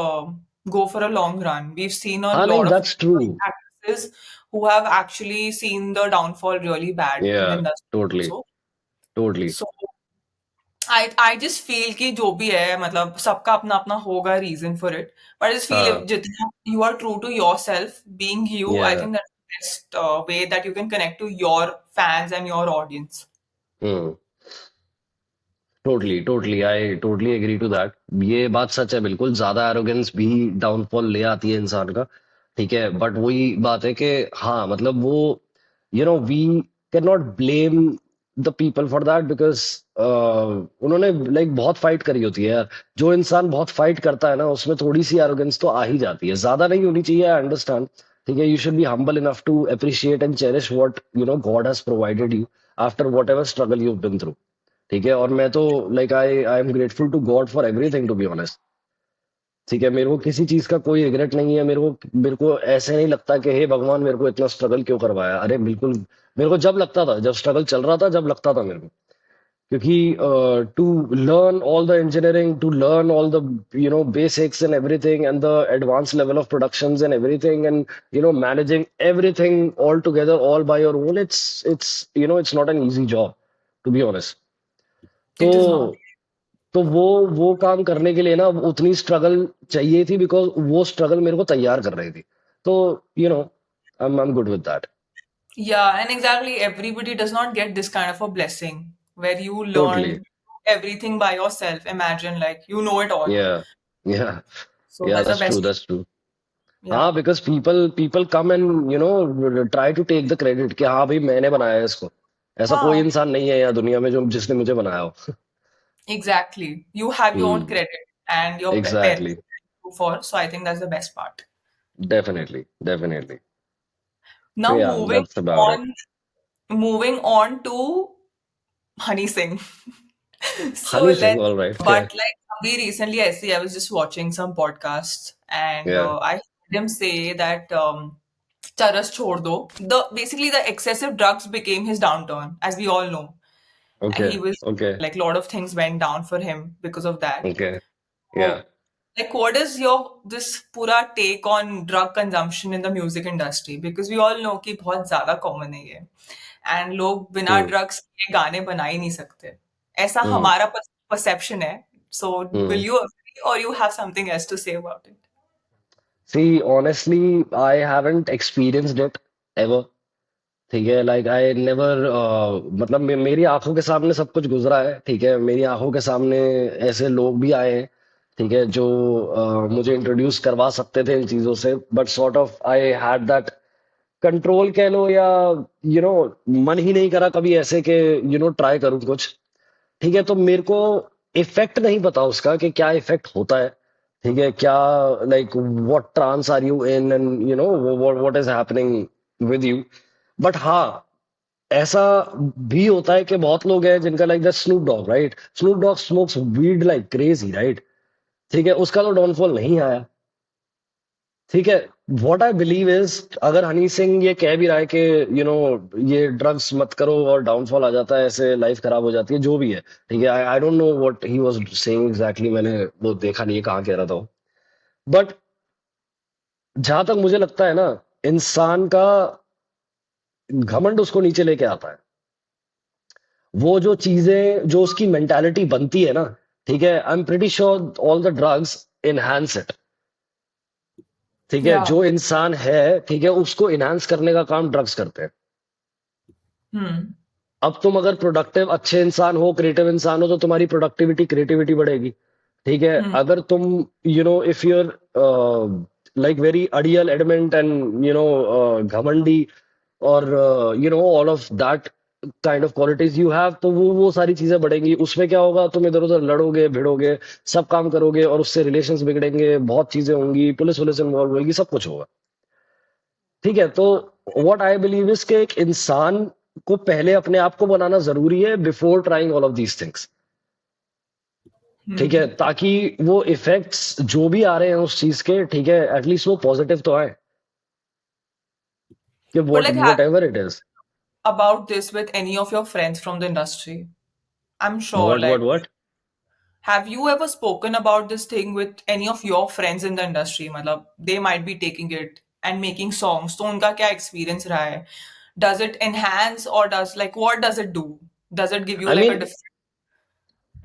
go for a long run. We've seen a हाँ, नहीं, lot of that's true. actresses who have actually seen the downfall really bad in या. the industry totally. also. Totally. So I just feel कि जो भी है मतलब सबका अपना अपना होगा reason for it. But I just feel if हाँ. जितना you are true to yourself, being you, I या. think that's the best way that you can connect to your fans and your audience. Hmm. Totally, totally, I totally agree to that. ये बात सच है, बिल्कुल ज्यादा arrogance भी downfall ले आती है इंसान का. ठीक है, बट वही बात है कि हाँ, मतलब वो we can not blame the people for that, because उन्होंने लाइक बहुत फाइट करी होती है यार. जो इंसान बहुत फाइट करता है ना, उसमें थोड़ी सी एरोगेंस तो आ ही जाती है, ज्यादा नहीं होनी चाहिए, आई अंडरस्टैंड. ठीक है, you should be humble enough to appreciate and cherish what God has provided you after whatever struggle you been through. ठीक है, और मैं तो like I am grateful to God for everything, to be honest. ठीक है, मेरे को किसी चीज का कोई रिग्रेट नहीं है. मेरे को ऐसे नहीं लगता कि हे भगवान मेरे को इतना स्ट्रगल क्यों करवाया. अरे बिल्कुल, मेरे को जब लगता था, जब स्ट्रगल चल रहा था, जब लगता था मेरे को, क्योंकि to learn all the engineering, to learn all the basics and everything and the advance level of productions and everything, and managing everything all together all by your own, it's not an easy job, to be honest. तो It is not. तो वो काम करने के लिए ना उतनी struggle चाहिए थी, बिकॉज वो स्ट्रगल मेरे को तैयार कर रही थी. तो I am good with that. Yeah, and exactly everybody does not get this kind of a blessing where you totally. learn everything by yourself. Imagine like you know it all. या. या. So yeah, that's the that's true, best. That's true. Yeah. हाँ, because people people come and try to take the credit कि हाँ भाई मैंने बनाया है इसको. ऐसा कोई हाँ, इंसान नहीं है यहाँ दुनिया में जो जिसने मुझे बनाया हो. exactly. You have your own hmm. credit and your parents exactly. for. So I think that's the best part. Definitely, definitely. तो Now या, that's about it. moving on to Honey Singh. So Honey Singh, let's, alright. but like we recently, I was just watching some podcasts and या. I heard him say that Charas chhod do. Basically the excessive drugs became his downturn, as we all know. Okay. He was okay. like a lot of things went down for him because of that. Okay. या. So, like, what is your this pura take on drug consumption in the music industry? Because we all know कि बहुत ज़्यादा common है ये, and लोग बिना हम्म. drugs के गाने बना ही नहीं सकते. ऐसा हम्म. हमारा perception है. So, will hmm. you agree or you have something else to say about it? See, honestly, I haven't experienced it ever. ठीक है, लाइक आई नेवर, मतलब मेरी आंखों के सामने सब कुछ गुजरा है. ठीक है, मेरी आंखों के सामने ऐसे लोग भी आए हैं ठीक है, जो मुझे इंट्रोड्यूस करवा सकते थे इन चीजों से, but sort of I had that control कह लो, या यू नो मन ही नहीं करा कभी ऐसे कि ट्राई करूं कुछ। ठीक है, तो मेरे को इफेक्ट नहीं पता उसका कि क्या इफेक्ट होता है। ठीक है, क्या like what trance are you in, and what is happening with you. But हाँ, ऐसा भी होता है कि बहुत लोग हैं जिनका like the Snoop Dogg, right? Snoop Dogg smokes weed like crazy, right? ठीक है, उसका तो डाउनफॉल नहीं आया। ठीक है, व्हाट आई बिलीव इज, अगर हनी सिंह ये कह भी रहा है कि यू नो ये ड्रग्स मत करो और डाउनफॉल आ जाता है, ऐसे लाइफ खराब हो जाती है, जो भी है। ठीक है, I I don't know what he was saying exactly, मैंने वो देखा नहीं है कहाँ कह रहा था। बट जहां तक मुझे लगता है ना, इंसान का घमंड उसको नीचे लेके आता है। वो जो चीजें, जो उसकी मेंटालिटी बनती है ना, ठीक है, I am pretty sure all the drugs enhance it. ठीक है, Yeah. जो इंसान है, ठीक है, उसको इनहांस करने का काम ड्रग्स करते हैं। Hmm. अब तुम अगर प्रोडक्टिव अच्छे इंसान हो, क्रिएटिव इंसान हो, तो तुम्हारी प्रोडक्टिविटी क्रिएटिविटी बढ़ेगी। ठीक है, Hmm. अगर तुम इफ यूर लाइक वेरी अड़ियल एडमेंट एंड घमंडी, और all of that kind of qualities you have, तो वो सारी चीजें बढ़ेंगी। उसमें क्या होगा, तुम इधर उधर लड़ोगे भिड़ोगे, सब काम करोगे, और उससे रिलेशंस बिगड़ेंगे, बहुत चीजें होंगी, पुलिस वुलिस इन्वॉल्व होगी, सब कुछ होगा। ठीक है, तो व्हाट आई बिलीव इज कि एक इंसान को पहले अपने आप को बनाना जरूरी है before trying all of these things. ठीक है, Hmm. ताकि वो इफेक्ट्स जो भी आ रहे हैं उस चीज के, ठीक है, एटलीस्ट वो पॉजिटिव तो आए, कि But what like, what ever it is. about this with any of your friends from the industry? I'm sure, what have you ever spoken about this thing with any of your friends in the industry? मतलब, they might be taking it and making songs. तो उनका क्या experience रहा है? Does it enhance or what does it do? Does it give you I like a mean, different,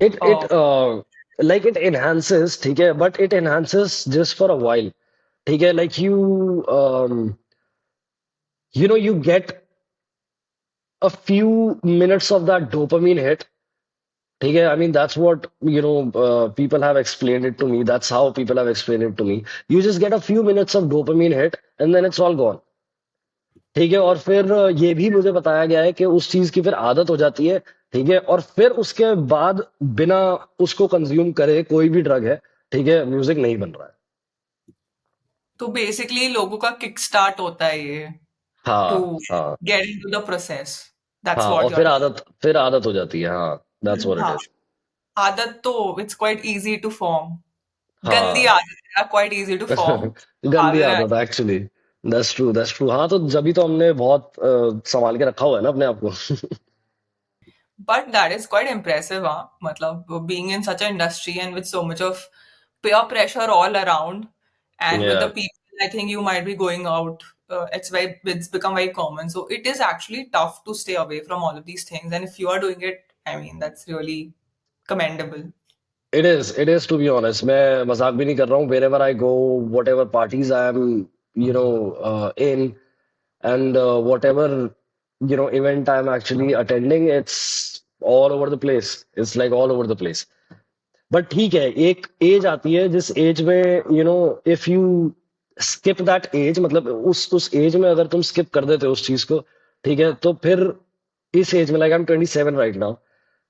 it uh, like it enhances, ठीक है, but it enhances just for a while। ठीक है, like you get a few minutes of that dopamine hit। ठीक है, I mean that's what people have explained it to me, that's how people have explained it to me। You just get a few minutes of dopamine hit and then it's all gone। ठीक है, और फिर ये भी मुझे बताया गया है कि उस चीज की फिर आदत हो जाती है। ठीक है, और फिर उसके बाद बिना उसको कंज्यूम करे कोई भी ड्रग है, ठीक है, म्यूजिक नहीं बन रहा है। तो बेसिकली लोगों का किक स्टार्ट होता है ये टू हाँ, हाँ, get into the process. That's हाँ, व्हाट और यू आर फिर आदत हो जाती है, हाँ, दैट्स व्हाट इट हाँ, इज। आदत तो it's quite easy to form. गंदी हाँ। आदत है क्वाइट इजी टू फॉर्म। गंदी आदत है। आदत actually. That's true, that's true. हाँ, तो जभी तो हमने बहुत संभाल के रखा हुआ है ना अपने आप को। But that is quite impressive, huh? मतलब being in such an industry and with so much of peer pressure all around, and with the Yeah, people, I think you might be going out. It's become very common. So it is actually tough to stay away from all of these things. And if you are doing it, I mean, that's really commendable. it is to be honest, मैं मजाक भी नहीं कर रहा हूँ। wherever I go, whatever parties I am in, and whatever event I'm actually attending, it's all over the place, it's like all over the place। But ठीक है, एक एज आती है जिस एज में if you skip that age, मतलब उस as में अगर तुम स्किप कर देते हो उस चीज को, ठीक है, तो फिर इस एज में, like I M 27 right now,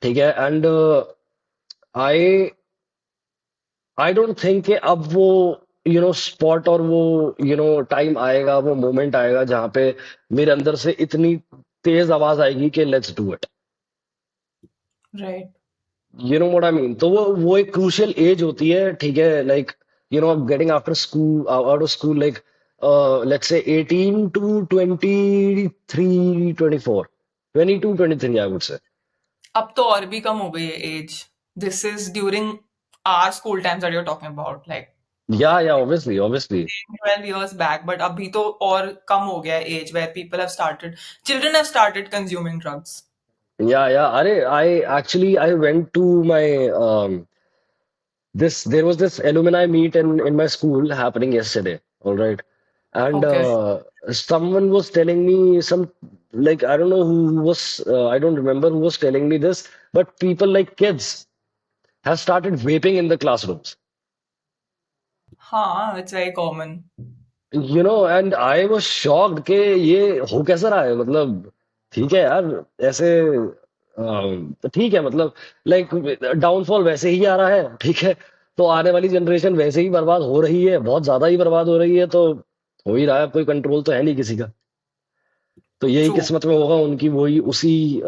ठीक है, and I I don't think कि अब वो स्पॉट और वो टाइम आएगा, वो मोमेंट आएगा जहां पे मेरे अंदर से इतनी तेज आवाज आएगी कि let's do it. Right. What I mean, तो वो एक क्रूशियल एज होती है। ठीक है, like getting after school, out of school, like let's say 18 to 23, 24, 22, 23 I would say. अब तो और भी कम हो गई है as. This is during our school times that you're talking about, like या obviously, obviously. 10, 12 years back. But अभी तो और कम हो गया है age where people have started, children have started consuming drugs. Yeah अरे I went to my this there was this alumni meet in my school happening yesterday, all right, and Okay. someone was telling me some, like I don't know who was, I don't remember who was telling me this, but people like kids have started vaping in the classrooms। हाँ, it's very common. And I was shocked कि ये हो कैसा रहा है, मतलब ठीक है यार, ऐसे ठीक है, मतलब लाइक डाउनफॉल वैसे ही आ रहा है, ठीक है, तो आने वाली जनरेशन वैसे ही बर्बाद हो रही है, बहुत ज्यादा ही बर्बाद हो रही है, तो हो ही रहा है, कोई कंट्रोल तो है नहीं किसी का। तो यही True. किस्मत में होगा उनकी, वही उसी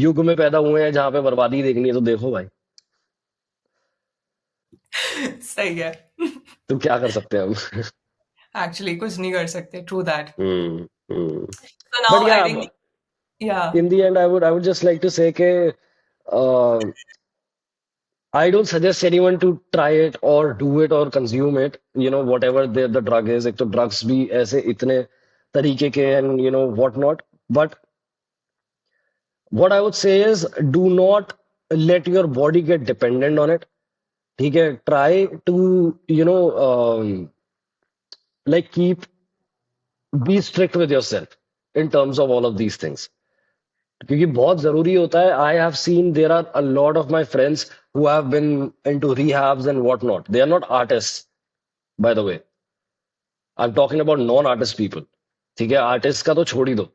युग में पैदा हुए हैं जहां पे बर्बादी देखनी है, तो देखो भाई, सही है। तुम क्या कर सकते हैं हम। Actually, कुछ नहीं कर सकते. True that. Hmm hmm So but now yeah I think, yeah. In the end I would just like to say के I don't suggest anyone to try it or do it or consume it. Whatever the drug is. एक तो drugs भी ऐसे इतने तरीके के and what not. But what I would say is do not let your body get dependent on it. ठीक है? Try to, like be strict with yourself in terms of all of these things. क्योंकि बहुत जरूरी होता है. I have seen there are a lot of my friends who have been into rehabs and whatnot. They are not artists, by the way. I'm talking about non-artist people. ठीक है, artist का तो छोड़ ही दो.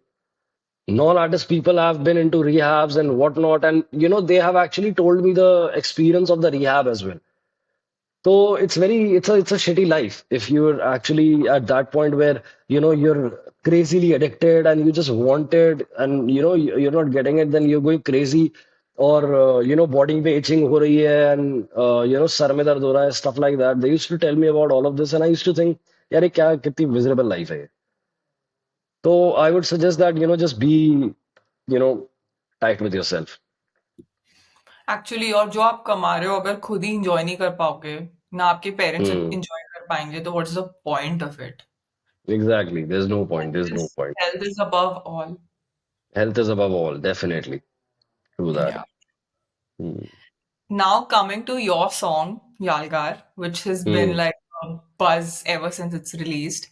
Non-artist people have been into rehabs and whatnot, and they have actually told me the experience of the rehab as well. So it's a shitty life if you're actually at that point where you're crazily addicted and you just want it, and you're not getting it, then you're going crazy, or body पे itching हो रही है, and sir में दर्द हो रहा है, stuff like that. They used to tell me about all of this, and I used to think यार ये क्या कितनी miserable life है ये. So I would suggest that just be tight with yourself. Actually, और जो आप कमा रहे हो अगर खुद ही इंजॉय नहीं कर पाओगे, ना आपके पेरेंट्स Hmm. इंजॉय कर पाएंगे, तो what's the point of it? Exactly. There's no point. There's no point. Health is above all. Health is above all. Definitely. True that. Yeah. Hmm. Now coming to your song, Yalgar, which has been Hmm. like a buzz ever since it's released,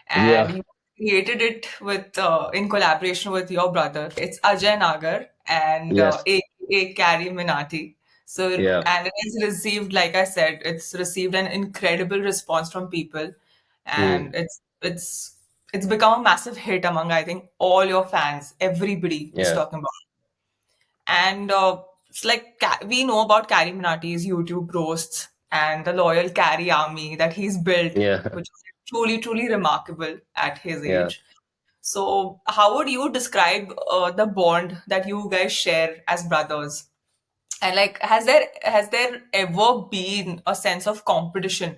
and Yeah. you created it with in collaboration with your brother. It's Ajay Nagar and Yes. AKA Carrie Minati. So, Yeah. and it has received, like I said, it's received an incredible response from people, Hmm. and it's become a massive hit among, I think, all your fans. Everybody is Yeah. talking about. And it's like we know about Carrie Minati's YouTube roasts and the loyal Carrie army that he's built, Yeah. which is truly, truly remarkable at his Yeah. age. So, how would you describe the bond that you guys share as brothers? And like, has there ever been a sense of competition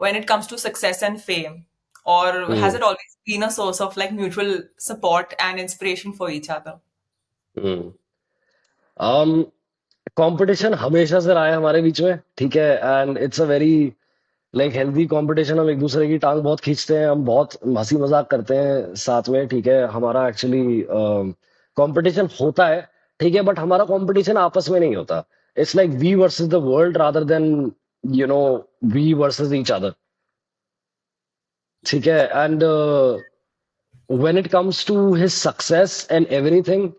when it comes to success and fame, or has Hmm. it always been a source of like mutual support and inspiration for each other? Hmm. Um, competition हमेशा से रहा है हमारे बीच में, ठीक है, and it's a very like healthy competition. हम एक दूसरे की टांग बहुत खींचते हैं, हम बहुत हंसी मजाक करते हैं साथ में, ठीक है. हमारा एक्चुअली कंपटीशन होता है, ठीक है, बट हमारा कंपटीशन आपस में नहीं होता. It's like we versus the world rather than you know we versus each other, ठीक है. And when it comes to his success and everything,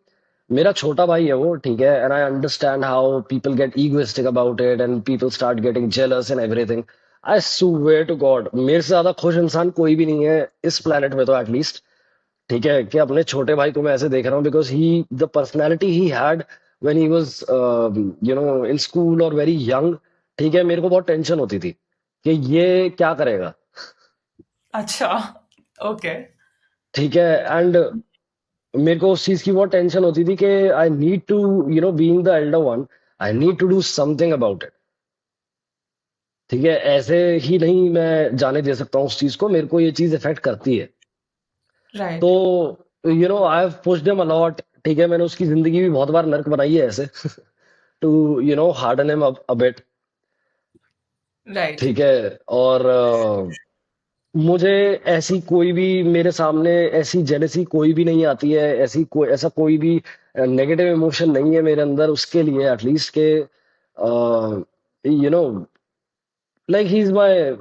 मेरा छोटा भाई है वो, ठीक है, and I understand how people get egoistic about it and people start getting jealous and everything. I swear to God, मेरे से ज्यादा खुश इंसान कोई भी नहीं है इस प्लेनेट में, तो एटलीस्ट, ठीक है, कि अपने छोटे भाई को मैं ऐसे देख रहा हूँ, because he the personality he had when he was in school और वेरी यंग, ठीक है. मेरे को बहुत टेंशन होती थी कि ये क्या करेगा, Acha. Okay. ठीक है. एंड मेरे को उस चीज की बहुत टेंशन होती थी कि I need to being the elder one, I need to do something about it, ठीक है. ऐसे ही नहीं मैं जाने दे सकता हूँ उस चीज को, मेरे को ये चीज इफेक्ट करती है. तो Right. I have pushed him a lot, ठीक है. मैंने उसकी जिंदगी भी बहुत बार नर्क बनाई है ऐसे to harden him a bit, Right. ठीक है. और मुझे ऐसी कोई भी मेरे सामने ऐसी जेलसी कोई भी नहीं आती है, ऐसा कोई भी नेगेटिव इमोशन नहीं है मेरे अंदर उसके लिए, एटलीस्ट के you know like he is my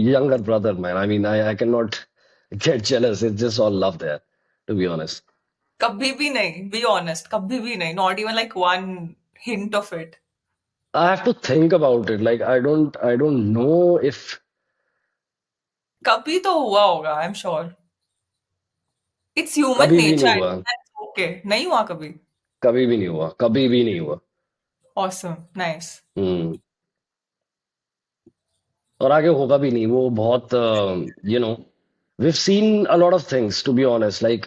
younger brother, man. I mean, I cannot get jealous. It's just all love there, to be honest. कभी भी नहीं, be honest, कभी भी नहीं, not even like one hint of it. I have to think about it. Like I don't know if कभी तो हुआ होगा, I am sure. It's human कभी भी नहीं नेचर, हुआ। ओके, नहीं हुआ कभी? कभी भी नहीं हुआ, कभी भी नहीं हुआ। Awesome, nice. हम्म। और आगे होगा भी नहीं, वो बहुत you know, we've seen a lot of things, to be honest. Like,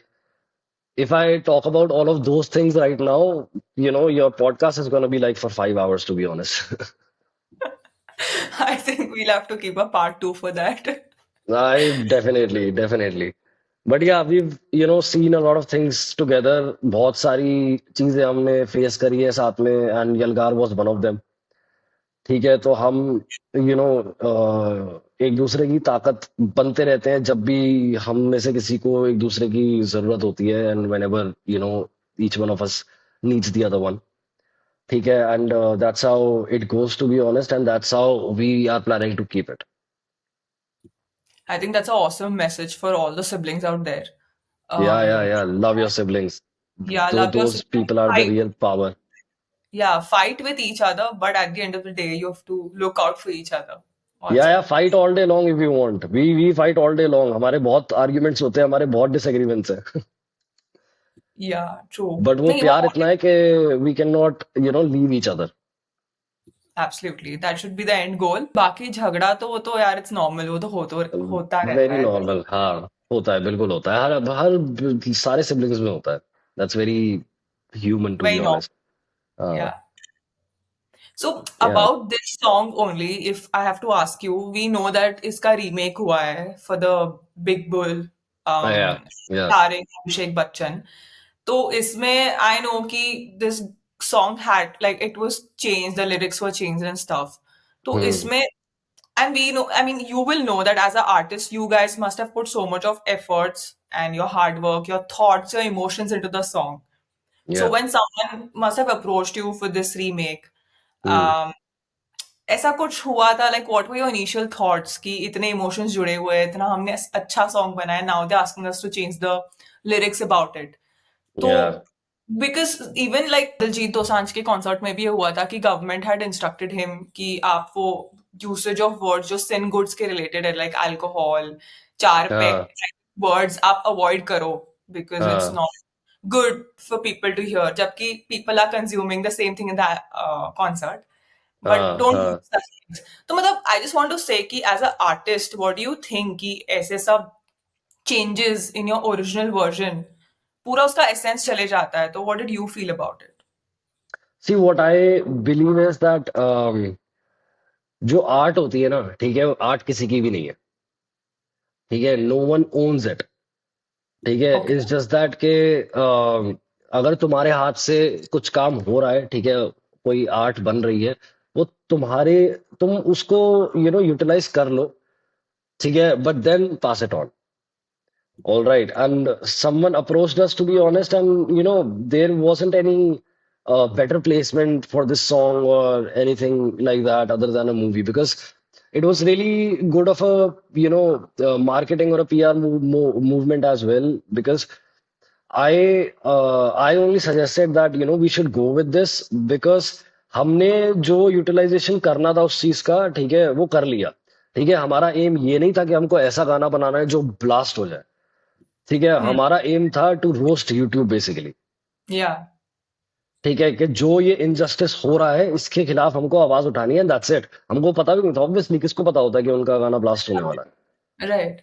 if I talk about all of those things right now, your podcast is going to be like for 5 hours, to be honest. I think we'll have to keep a part two for that. I definitely, definitely. But yeah, we've, seen a lot of things together. बहुत सारी चीजें हमने face करी है साथ में, and Yalgar was one of them. ठीक है, तो हम एक दूसरे की ताकत बनते रहते हैं जब भी हम में से किसी को एक दूसरे की जरूरत होती है, and whenever each one of us needs the other one. ठीक है, and that's how it goes, to be honest, and that's how we are planning to keep it. I think that's an awesome message for all the siblings out there. Yeah, yeah, Um, yeah. Love your siblings. yeah, Though love your those siblings. people are the Fight, real power. yeah, fight with each other, but at the end of the day, you have to look out for each other Yeah, yeah. also. Fight all day long if you want. We fight all day long. हमारे बहुत arguments होते हैं, हमारे बहुत disagreements हैं. Yeah, true. But वो नहीं, प्यार वो इतना है कि we cannot, leave each other. Absolutely that should be the end goal. बाकी झगड़ा तो वो तो यार इट्स नॉर्मल, वो तो होता रहता Very है। normal. हाँ, होता है, बिल्कुल होता है, हर हर सारे siblings में होता है. That's very human, to be very honest. Normal, या। So Yeah. about this song only, if I have to ask you, we know that इसका remake हुआ है for the Big Bull, Yeah. Yeah. starring Abhishek Bachchan. तो इसमें I know कि this song had like it was changed, the lyrics were changed and stuff. तो Hmm. इसमें, and we know, I mean, you will know that as an artist, you guys must have put so much of efforts and your hard work, your thoughts, your emotions into the song. So Yeah. when someone must have approached you for this remake, Hmm. um, ऐसा कुछ हुआ था, like what were your initial thoughts कि इतने emotions जुड़े हुए हैं, इतना हमने अच्छा सॉन्ग बनाया, now they asking us to change the lyrics about it. तो Yeah. Because even like Diljit Dosanjh के कॉन्सर्ट में भी ये हुआ था कि गवर्नमेंट हैड इंस्ट्रक्टेड हिम कि आप वो यूसेज ऑफ वर्ड्स जो सिन गुड्स के रिलेटेड है, लाइक अल्कोहल, चार हाँ. पैक वर्ड्स आप अवॉइड करो, बिकॉज इट्स हाँ. Not good for people to hear, जबकि people are consuming the same thing in the concert, but हाँ. don't do हाँ. such things. तो मतलब I just want to say कि as a artist, what do you think कि ऐसे सब changes in your original version पूरा उसका essence चले जाता है, तो what did you feel about it? See, what I believe is that जो आर्ट होती है ना, ठीक है, आर्ट किसी की भी नहीं है, ठीक है, नो वन ओन्स इट, ठीक है, Okay. इट्स जस्ट दैट के अगर तुम्हारे हाथ से कुछ काम हो रहा है, ठीक है, कोई आर्ट बन रही है, वो तुम्हारे, तुम उसको यूटिलाइज कर लो, ठीक है, but then pass it on. All right. And someone approached us, to be honest, and there wasn't any better placement for this song or anything like that other than a movie, because it was really good of a marketing or a PR movement as well. Because I only suggested that we should go with this, because हमने जो utilisation करना था उस चीज का, ठीक है, वो कर लिया. ठीक है, हमारा एम ये नहीं था कि हमको ऐसा गाना बनाना है जो ब्लास्ट हो जाए. ठीक है, Hmm. हमारा एम था to roast YouTube basically. Yeah. ठीक है, कि जो ये इनजस्टिस हो रहा है इसके खिलाफ हमको आवाज उठानी है, दैट्स इट. हमको पता भी नहीं था, ऑब्वियसली किसको पता होता है कि उनका गाना ब्लास्ट होने वाला है. Right.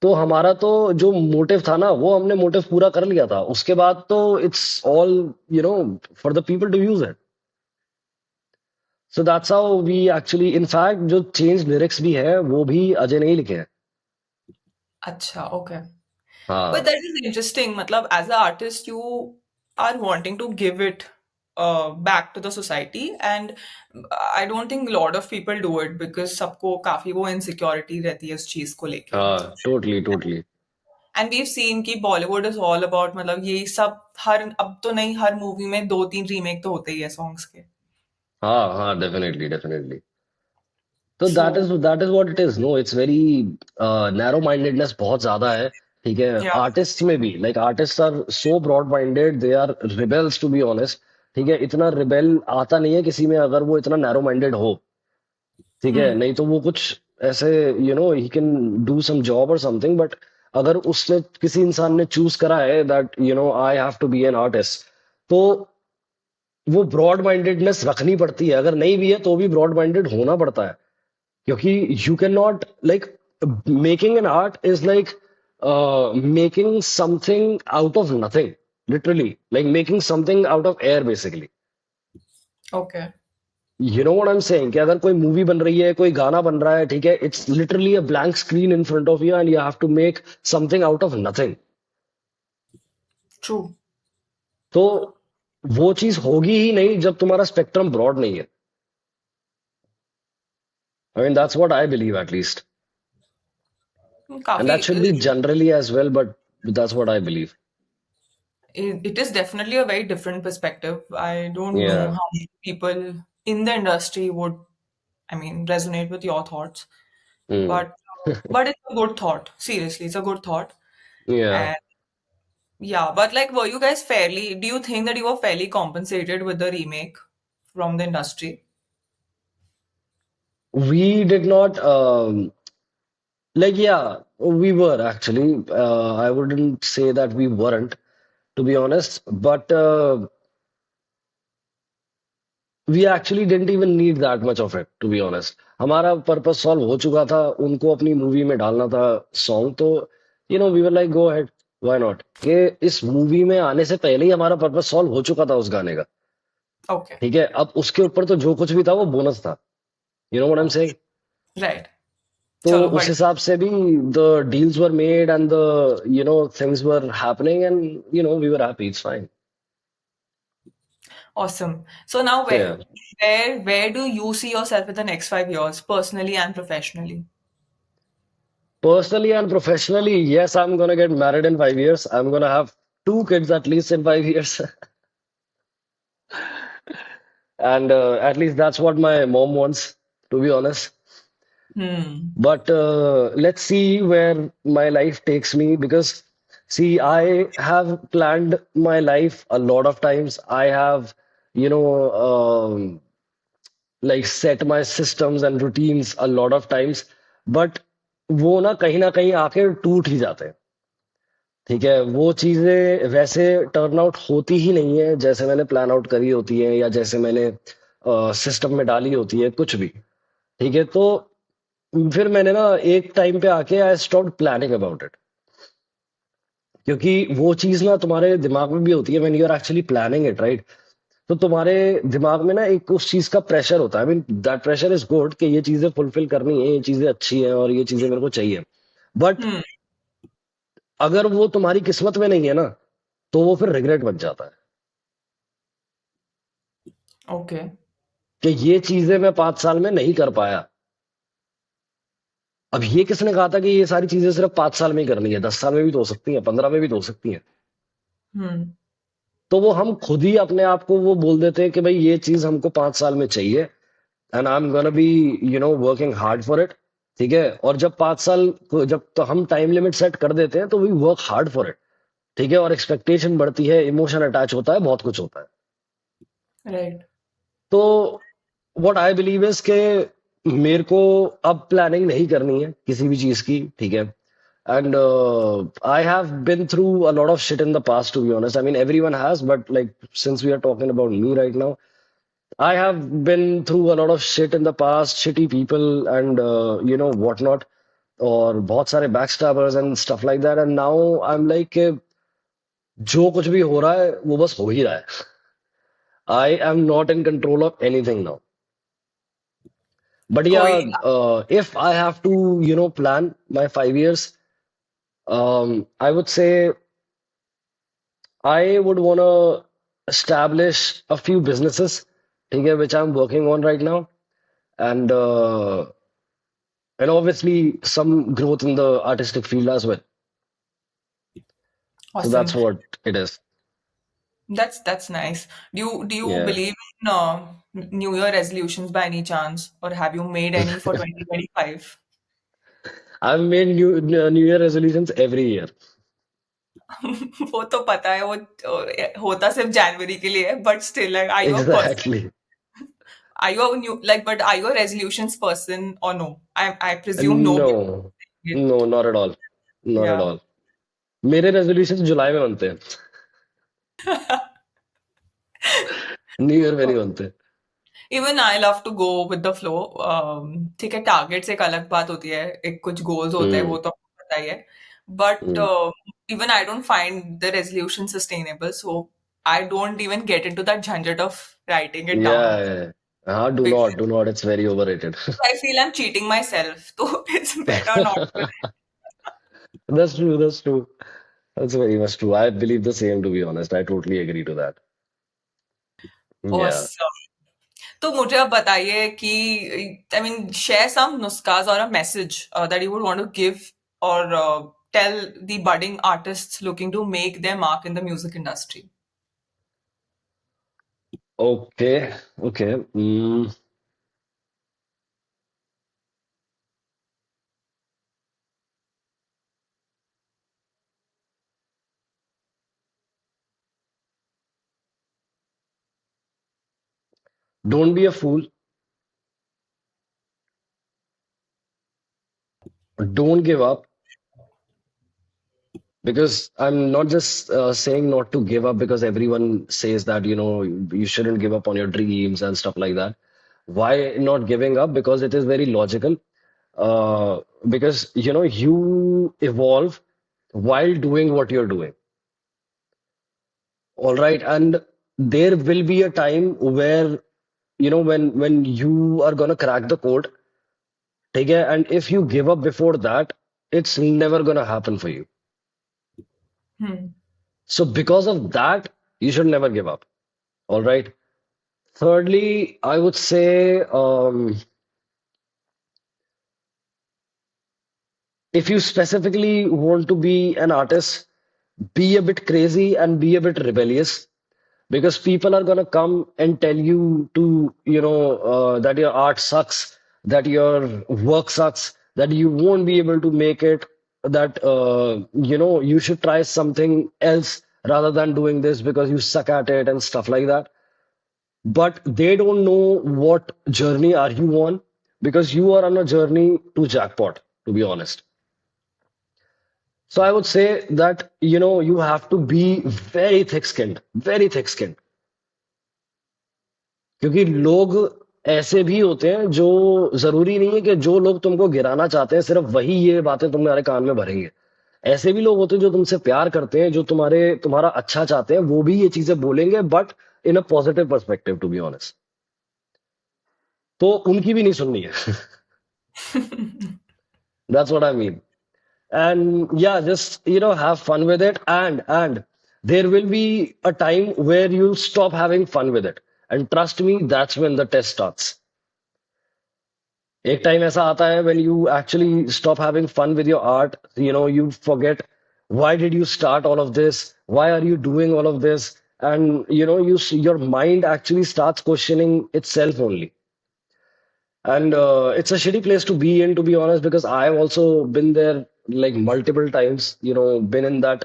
तो हमारा तो जो मोटिव था ना, वो हमने मोटिव पूरा कर लिया था. उसके बाद तो it's all for the people to use it. So that's how we actually, in fact जो चेंज लिरिक्स भी है वो भी अजय ने ही लिखे हैं. अच्छा, okay. But हाँ. that is interesting. Matlab, as an artist, you are wanting to give it back to the society, and I don't think a lot of people do it because सबको काफी वो insecurity रहती है इस चीज को लेके. हाँ, totally totally. And we've seen कि Bollywood is all about, मतलब ये सब हर, अब तो नहीं, हर मूवी में दो तीन रीमेक तो होते ही है सॉन्ग्स के. हाँ, हाँ, डेफिनेटली डेफिनेटली. तो So that is what it is. No, it's very narrow mindedness बहुत ज्यादा है. ठीक है, yeah. आर्टिस्ट में भी, like artist are so broad minded, they are rebels, to be honest. ठीक है, इतना रिबेल आता नहीं है किसी में अगर वो इतना नैरो माइंडेड हो. ठीक है, Hmm. नहीं तो वो कुछ ऐसे ही कैन डू सम जॉब और समथिंग, बट अगर उसने किसी इंसान ने चूज करा है that I have to be an artist, तो वो ब्रॉड माइंडेडनेस रखनी पड़ती है। अगर नहीं भी है तो भी ब्रॉड माइंडेड होना पड़ता है, क्योंकि you can not like making an art is like making something out of nothing, literally like making something out of air basically. Okay. You know what I am saying, कि अगर कोई movie बन रही है, कोई गाना बन रहा है, ठीक है, it's literally a blank screen in front of you and you have to make something out of nothing. True. तो वो चीज होगी ही नहीं जब तुम्हारा स्पेक्ट्रम ब्रॉड नहीं है। I mean that's what I believe at least, and काफी that should be generally as well, but that's what I believe. it is definitely a very different perspective. I don't know Yeah. how many people in the industry would, I mean, resonate with your thoughts, Hmm. but but it's a good thought. Seriously, it's a good thought. Yeah. And yeah, but like, were you guys fairly? Do you think that you were fairly compensated with the remake from the industry? We did not, like, yeah, we were actually. I wouldn't say that we weren't, to be honest, but we actually didn't even need that much of it, to be honest. हमारा purpose solve हो चुका था, उनको अपनी movie में डालना था song, तो we were like go ahead, why not, कि इस मूवी में आने से पहले ही हमारा पर्पस सॉल्व हो चुका था उस गाने का। Okay, ठीक है, अब उसके ऊपर तो जो कुछ भी था वो बोनस था। You know what I am saying. right. तो Chalo, उस but हिसाब से भी the deals were made and the things were happening, and we were happy, it's fine. awesome. So now, So yeah, where do you see yourself in the next 5 years, personally and professionally? personally and professionally, yes, I'm gonna get married in 5 years. I'm gonna have two kids at least in 5 years. And at least that's what my mom wants, to be honest. Hmm. But let's see where my life takes me, because, see, I have planned my life a lot of times. I have, you know, like set my systems and routines a lot of times. But वो ना कहीं आके टूट ही जाते हैं। ठीक है, वो चीजें वैसे टर्न आउट होती ही नहीं है जैसे मैंने प्लान आउट करी होती है, या जैसे मैंने सिस्टम में डाली होती है, कुछ भी। ठीक है, तो फिर मैंने ना एक टाइम पे आके I stopped planning about it, क्योंकि वो चीज ना तुम्हारे दिमाग में भी होती है when you are actually planning it, right. तो तुम्हारे दिमाग में ना एक उस चीज का प्रेशर होता है। I mean that pressure is good, कि ये चीजें फुलफिल करनी है, ये चीजें अच्छी हैं और ये चीजें मेरे को चाहिए। But Hmm. अगर वो तुम्हारी किस्मत में नहीं है ना, तो वो फिर रिग्रेट बन जाता है, Okay. कि ये चीजें मैं 5 साल में नहीं कर पाया। अब ये किसने कहा था कि ये सारी चीजें सिर्फ 5 साल में ही करनी है? 10 साल में भी तो हो सकती है, 15 में भी तो हो सकती है। Hmm. तो वो हम खुद ही अपने आप को वो बोल देते हैं कि भाई ये चीज हमको 5 साल में चाहिए, and I am gonna be working hard for it. ठीक है, और जब 5 साल जब तो हम टाइम लिमिट सेट कर देते हैं, तो we work hard for it. ठीक है, और एक्सपेक्टेशन बढ़ती है, इमोशन अटैच होता है, बहुत कुछ होता है। Right. तो व्हाट आई बिलीव इज के मेरे को अब प्लानिंग नहीं करनी है किसी भी चीज की। ठीक है, and I have been through a lot of shit in the past, to be honest. I mean everyone has, but like since we are talking about me right now, I have been through a lot of shit in the past, shitty people and what not, और बहुत सारे backstabbers and stuff like that, and now I'm like जो कुछ भी हो रहा है वो बस हो ही रहा है। I am not in control of anything now. But कोई yeah, if I have to plan my 5 years, I would say I would want to establish a few businesses, ठीक है, which I'm working on right now, and obviously some growth in the artistic field as well. So awesome. that's what it is. That's nice. Do you Yeah. believe in New Year resolutions by any chance, or have you made any for 2025? I've made New Year resolutions every year. वो तो पता है, वो होता सिर्फ जनवरी के लिए है, but still, like, Exactly. Are you a new like? But are you a resolutions person or no? I presume no. No, no, not at all. Not at Yeah. all. मेरे रेजोल्यूशन जुलाई में बनते हैं. न्यू ईयर में नहीं बनते. Even I love to go with the flow. ठीक है, टारगेट्स एक अलग बात होती है, एक कुछ गोल्स होते हैं, वो हम्म. तो आपको पता ही है. But hmm. Even I don't find the resolution sustainable, so I don't even get into that झंझट of writing it down. Yeah. हाँ, do not. It's very overrated. I feel I'm cheating myself, so it's better not to. That's true. That's true. That's very much true. I believe the same, to be honest. I totally agree to that. Yeah. Awesome. तो मुझे अब बताइए कि I mean share some नुस्खास और a message that you would want to give और tell the budding artists looking to make their mark in the music industry. Okay. Okay. Don't be a fool. Don't give up. Because I'm not just saying not to give up because everyone says that, you shouldn't give up on your dreams and stuff like that. Why not giving up? Because it is very logical. Because, you evolve while doing what you're doing. All right. And there will be a time where, when you are gonna crack the code, okay, and if you give up before that, it's never gonna happen for you. Hmm. So because of that, you should never give up. All right. Thirdly, I would say if you specifically want to be an artist, be a bit crazy and be a bit rebellious because people are gonna come and tell you that your art sucks, that your work sucks, that you won't be able to make it, that you should try something else rather than doing this because you suck at it and stuff like that. But they don't know what journey are you on because you are on a journey to jackpot, to be honest. So I would say that you have to be very thick skinned, क्योंकि लोग ऐसे भी होते हैं जो जरूरी नहीं है कि जो लोग तुमको गिराना चाहते हैं सिर्फ वही ये बातें तुम्हारे कान में भरेंगे. ऐसे भी लोग होते हैं जो तुमसे प्यार करते हैं, जो तुम्हारा अच्छा चाहते हैं, वो भी ये चीजें बोलेंगे but in a positive perspective, to be honest. तो उनकी भी नहीं सुननी है. That's what I mean. And yeah, just have fun with it, and there will be a time where you'll stop having fun with it. And trust me, that's when the test starts. एक time ऐसा आता है when you actually stop having fun with your art, you forget why did you start all of this? Why are you doing all of this? And your mind actually starts questioning itself only. And it's a shitty place to be in, to be honest, because I've also been there like multiple times, been in that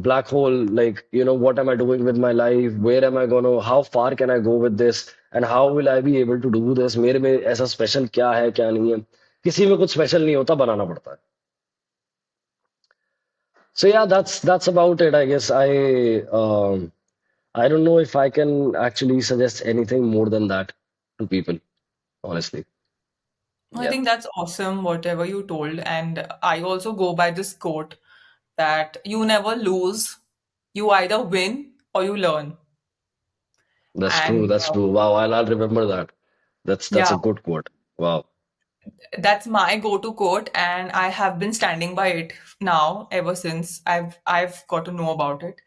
black hole, like, what am I doing with my life? Where am I gonna, how far can I go with this? And how will I be able to do this? मेरे में ऐसा special क्या है, क्या नहीं है? किसी में कुछ स्पेशल नहीं होता, बनाना पड़ता है. So yeah, that's about it, I guess. I don't know if I can actually suggest anything more than that to people, honestly. I Yeah, think that's awesome, whatever you told. And I also go by this quote that you never lose, you either win or you learn. that's true. And That's true. Wow, I'll remember that. That's yeah, a good quote. Wow. that's my go-to quote, and I have been standing by it now ever since I've got to know about it.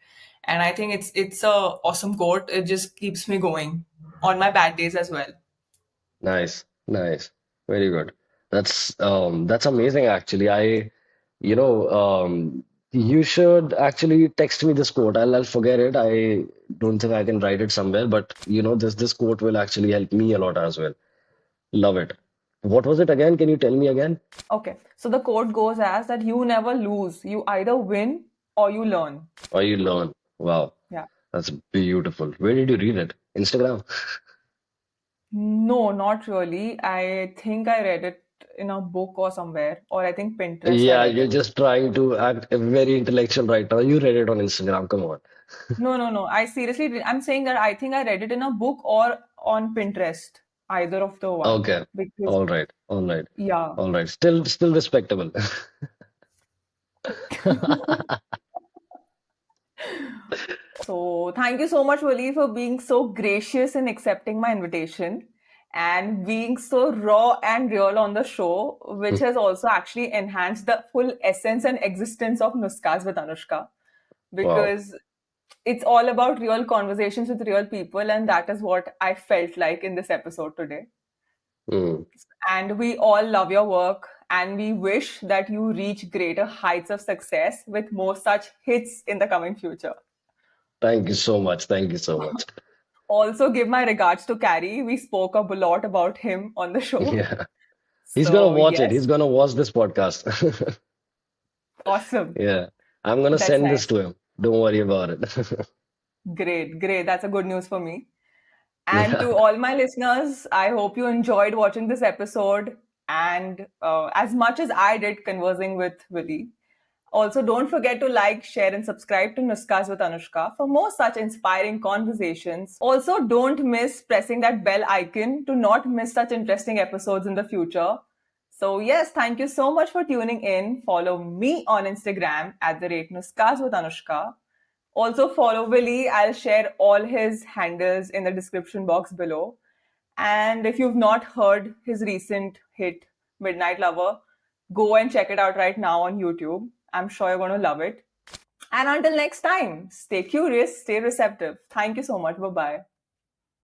And I think it's a awesome quote. It just keeps me going on my bad days as well. Nice. Nice. Very good. That's amazing actually. You know, you should actually text me this quote. I'll forget it. I don't think I can write it somewhere, but this quote will actually help me a lot as well. Love it. What was it again? Can you tell me again? Okay, so the quote goes as that you never lose, you either win or you learn. Or you learn. Wow. Yeah. That's beautiful. Where did you read it? Instagram? No, not really. I think I read it in a book or somewhere, or I think Pinterest I Yeah, read you're it. just trying to act very intellectual right now. You read it on Instagram. Come on. No, no, no. I seriously, I'm saying that I think I read it in a book or on Pinterest, either of the one. Okay. Because, All right. All right. yeah. All right. Still respectable. So, thank you so much, Wali, for being so gracious in accepting my invitation and being so raw and real on the show, which has also actually enhanced the full essence and existence of Nuskas with Anushka. Wow. Because it's all about real conversations with real people, and that is what I felt like in this episode today. Mm. And we all love your work, and we wish that you reach greater heights of success with more such hits in the coming future. Thank you so much. Thank you so much. Also, give my regards to Carrie. We spoke up a lot about him on the show. Yeah. He's gonna So, watch it. yes, He's gonna watch this podcast. awesome. Yeah. I'm gonna That's send this nice. to him. Don't worry about it. Great, great. That's a good news for me. And Yeah. to all my listeners, I hope you enjoyed watching this episode and as much as I did conversing with Willie. Also, don't forget to like, share, and subscribe to Nuskas with Anushka for more such inspiring conversations. Also, don't miss pressing that bell icon to not miss such interesting episodes in the future. So, yes, thank you so much for tuning in. Follow me on Instagram at the rate Nuskas with Anushka. Also, follow Willie. I'll share all his handles in the description box below. And if you've not heard his recent hit, Midnight Lover, go and check it out right now on YouTube. I'm sure you're going to love it. And until next time, stay curious, stay receptive. Thank you so much. Bye bye.